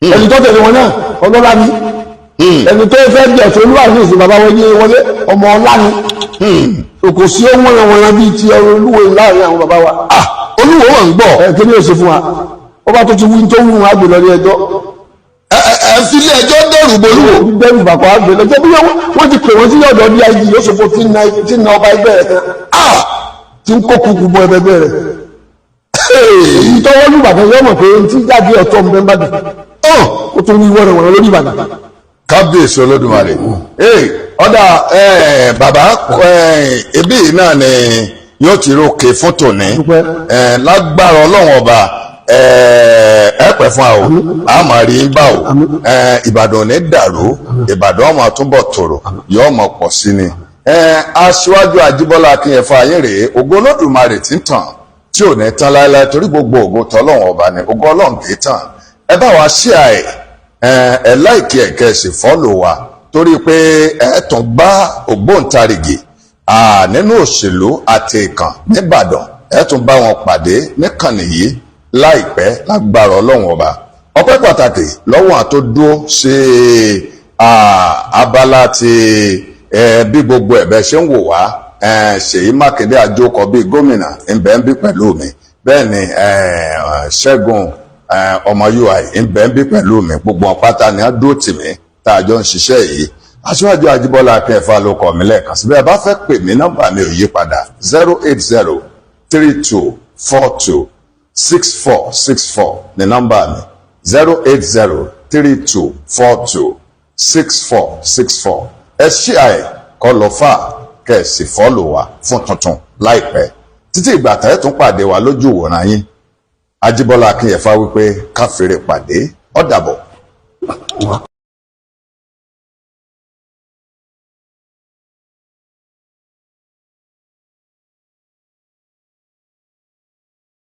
ẹni tó tẹ̀lé wọn náà ọlọ́lá ni ẹni tó fẹ́ jẹ́ ọ̀tún Olúwa ní ìsìn bàbá wọn yé wọlé ọmọ ọlá ni kò sí ohun wọn bíi ti Olúwo láàrin àwọn bàbá wa. Olúwo wà ń gbọ́. kí ni yóò ṣe fún wa ọba tó ti wí tó wù wọn àgbè lọ ní ẹjọ́. ẹ fi ilé ẹjọ́ dẹ́rù bolúwo. dẹ́rù bàbá àgbè lọ́jọ́ bí wọ́n ti pè wọ́n sí ọ̀dọ̀ DIG yóò sọ fún tí ń na ọba ẹgbẹ́ rẹ̀ kan tí ń kó kúkú bọ ẹgbẹ́ rẹ̀. èyí tọ́wọ́ ní Ìbàdàn yóò mọ̀ pé tí jáde ọ̀tọ̀ ń bẹ́ ń bàdàn ó tún ní ìwọ́n rẹ̀ wọ̀n lórí Ìbàdàn. kábíyèsí Olódùmarè. ọ̀dà bàbá ẹbí náà ni yóò ti rókè fótò ní lágbára Ọlọ́run ọba ẹ pẹ́ fún wa o a máa rí bá o Ìbàdàn ò ní dàrú Ìbàdàn ọmọ túnbọ̀ tòrò yóò mọ̀ pọ̀ sí ni aṣíwájú Àjíbọ́lá Akínyẹ̀fọ́ ayé rèé ògo Olódùmarè tí ń tàn tí ò ní tán láéláé torí gbogbo ògo tọ́lọ́run ọba ni ògo Ọlọ́run kì í tàn ẹ bá wa share ẹ láìkí ẹ kẹ́ sì fọ́lò wa torí pé ẹ tún bá ògbóǹtarìgì nínú òṣèlú àti ìkàn nìbàdàn ẹ tún bá wọn pàdé níkànnì yìí láìpẹ́ lágbára Ọlọ́run ọba ọpẹ́ pàtàkì lọ́wọ́ àtó dúró ṣe abala ti bí gbogbo ẹ̀bẹ̀ ṣe ń wò wá Ṣèyí Mákindé àjọkọ bíi gómìnà ńbẹ́ńbí pẹ̀lú mi bẹ́ẹ̀ ni Ṣẹ́gun ọmọ UI ńbẹ́ńbí pẹ̀lú mi gbogbo wọn pátá ni á dúró tì mí tá a jọ ń ṣiṣẹ́ yìí aṣíwájú Àjíbọ́lá Akínyẹ̀fọ́ ló kọ mí lẹ́ẹ̀kan síbẹ̀ ẹ bá fẹ́ pè mí nọ́mbà mi ò yí padà 08032426464 ní nọ́mbà mi 08032426464 ẹ ṣí àì kọ́ lọ fà kẹ̀sì fọ́lò wa fún tuntun láìpẹ́ títí ìgbà tẹ́ tún pàdé wa lójú ìwòran yín Àjíbọ́lá Akínyẹ̀fọ́ wípé káfíńrè pàdé ó dàbọ̀.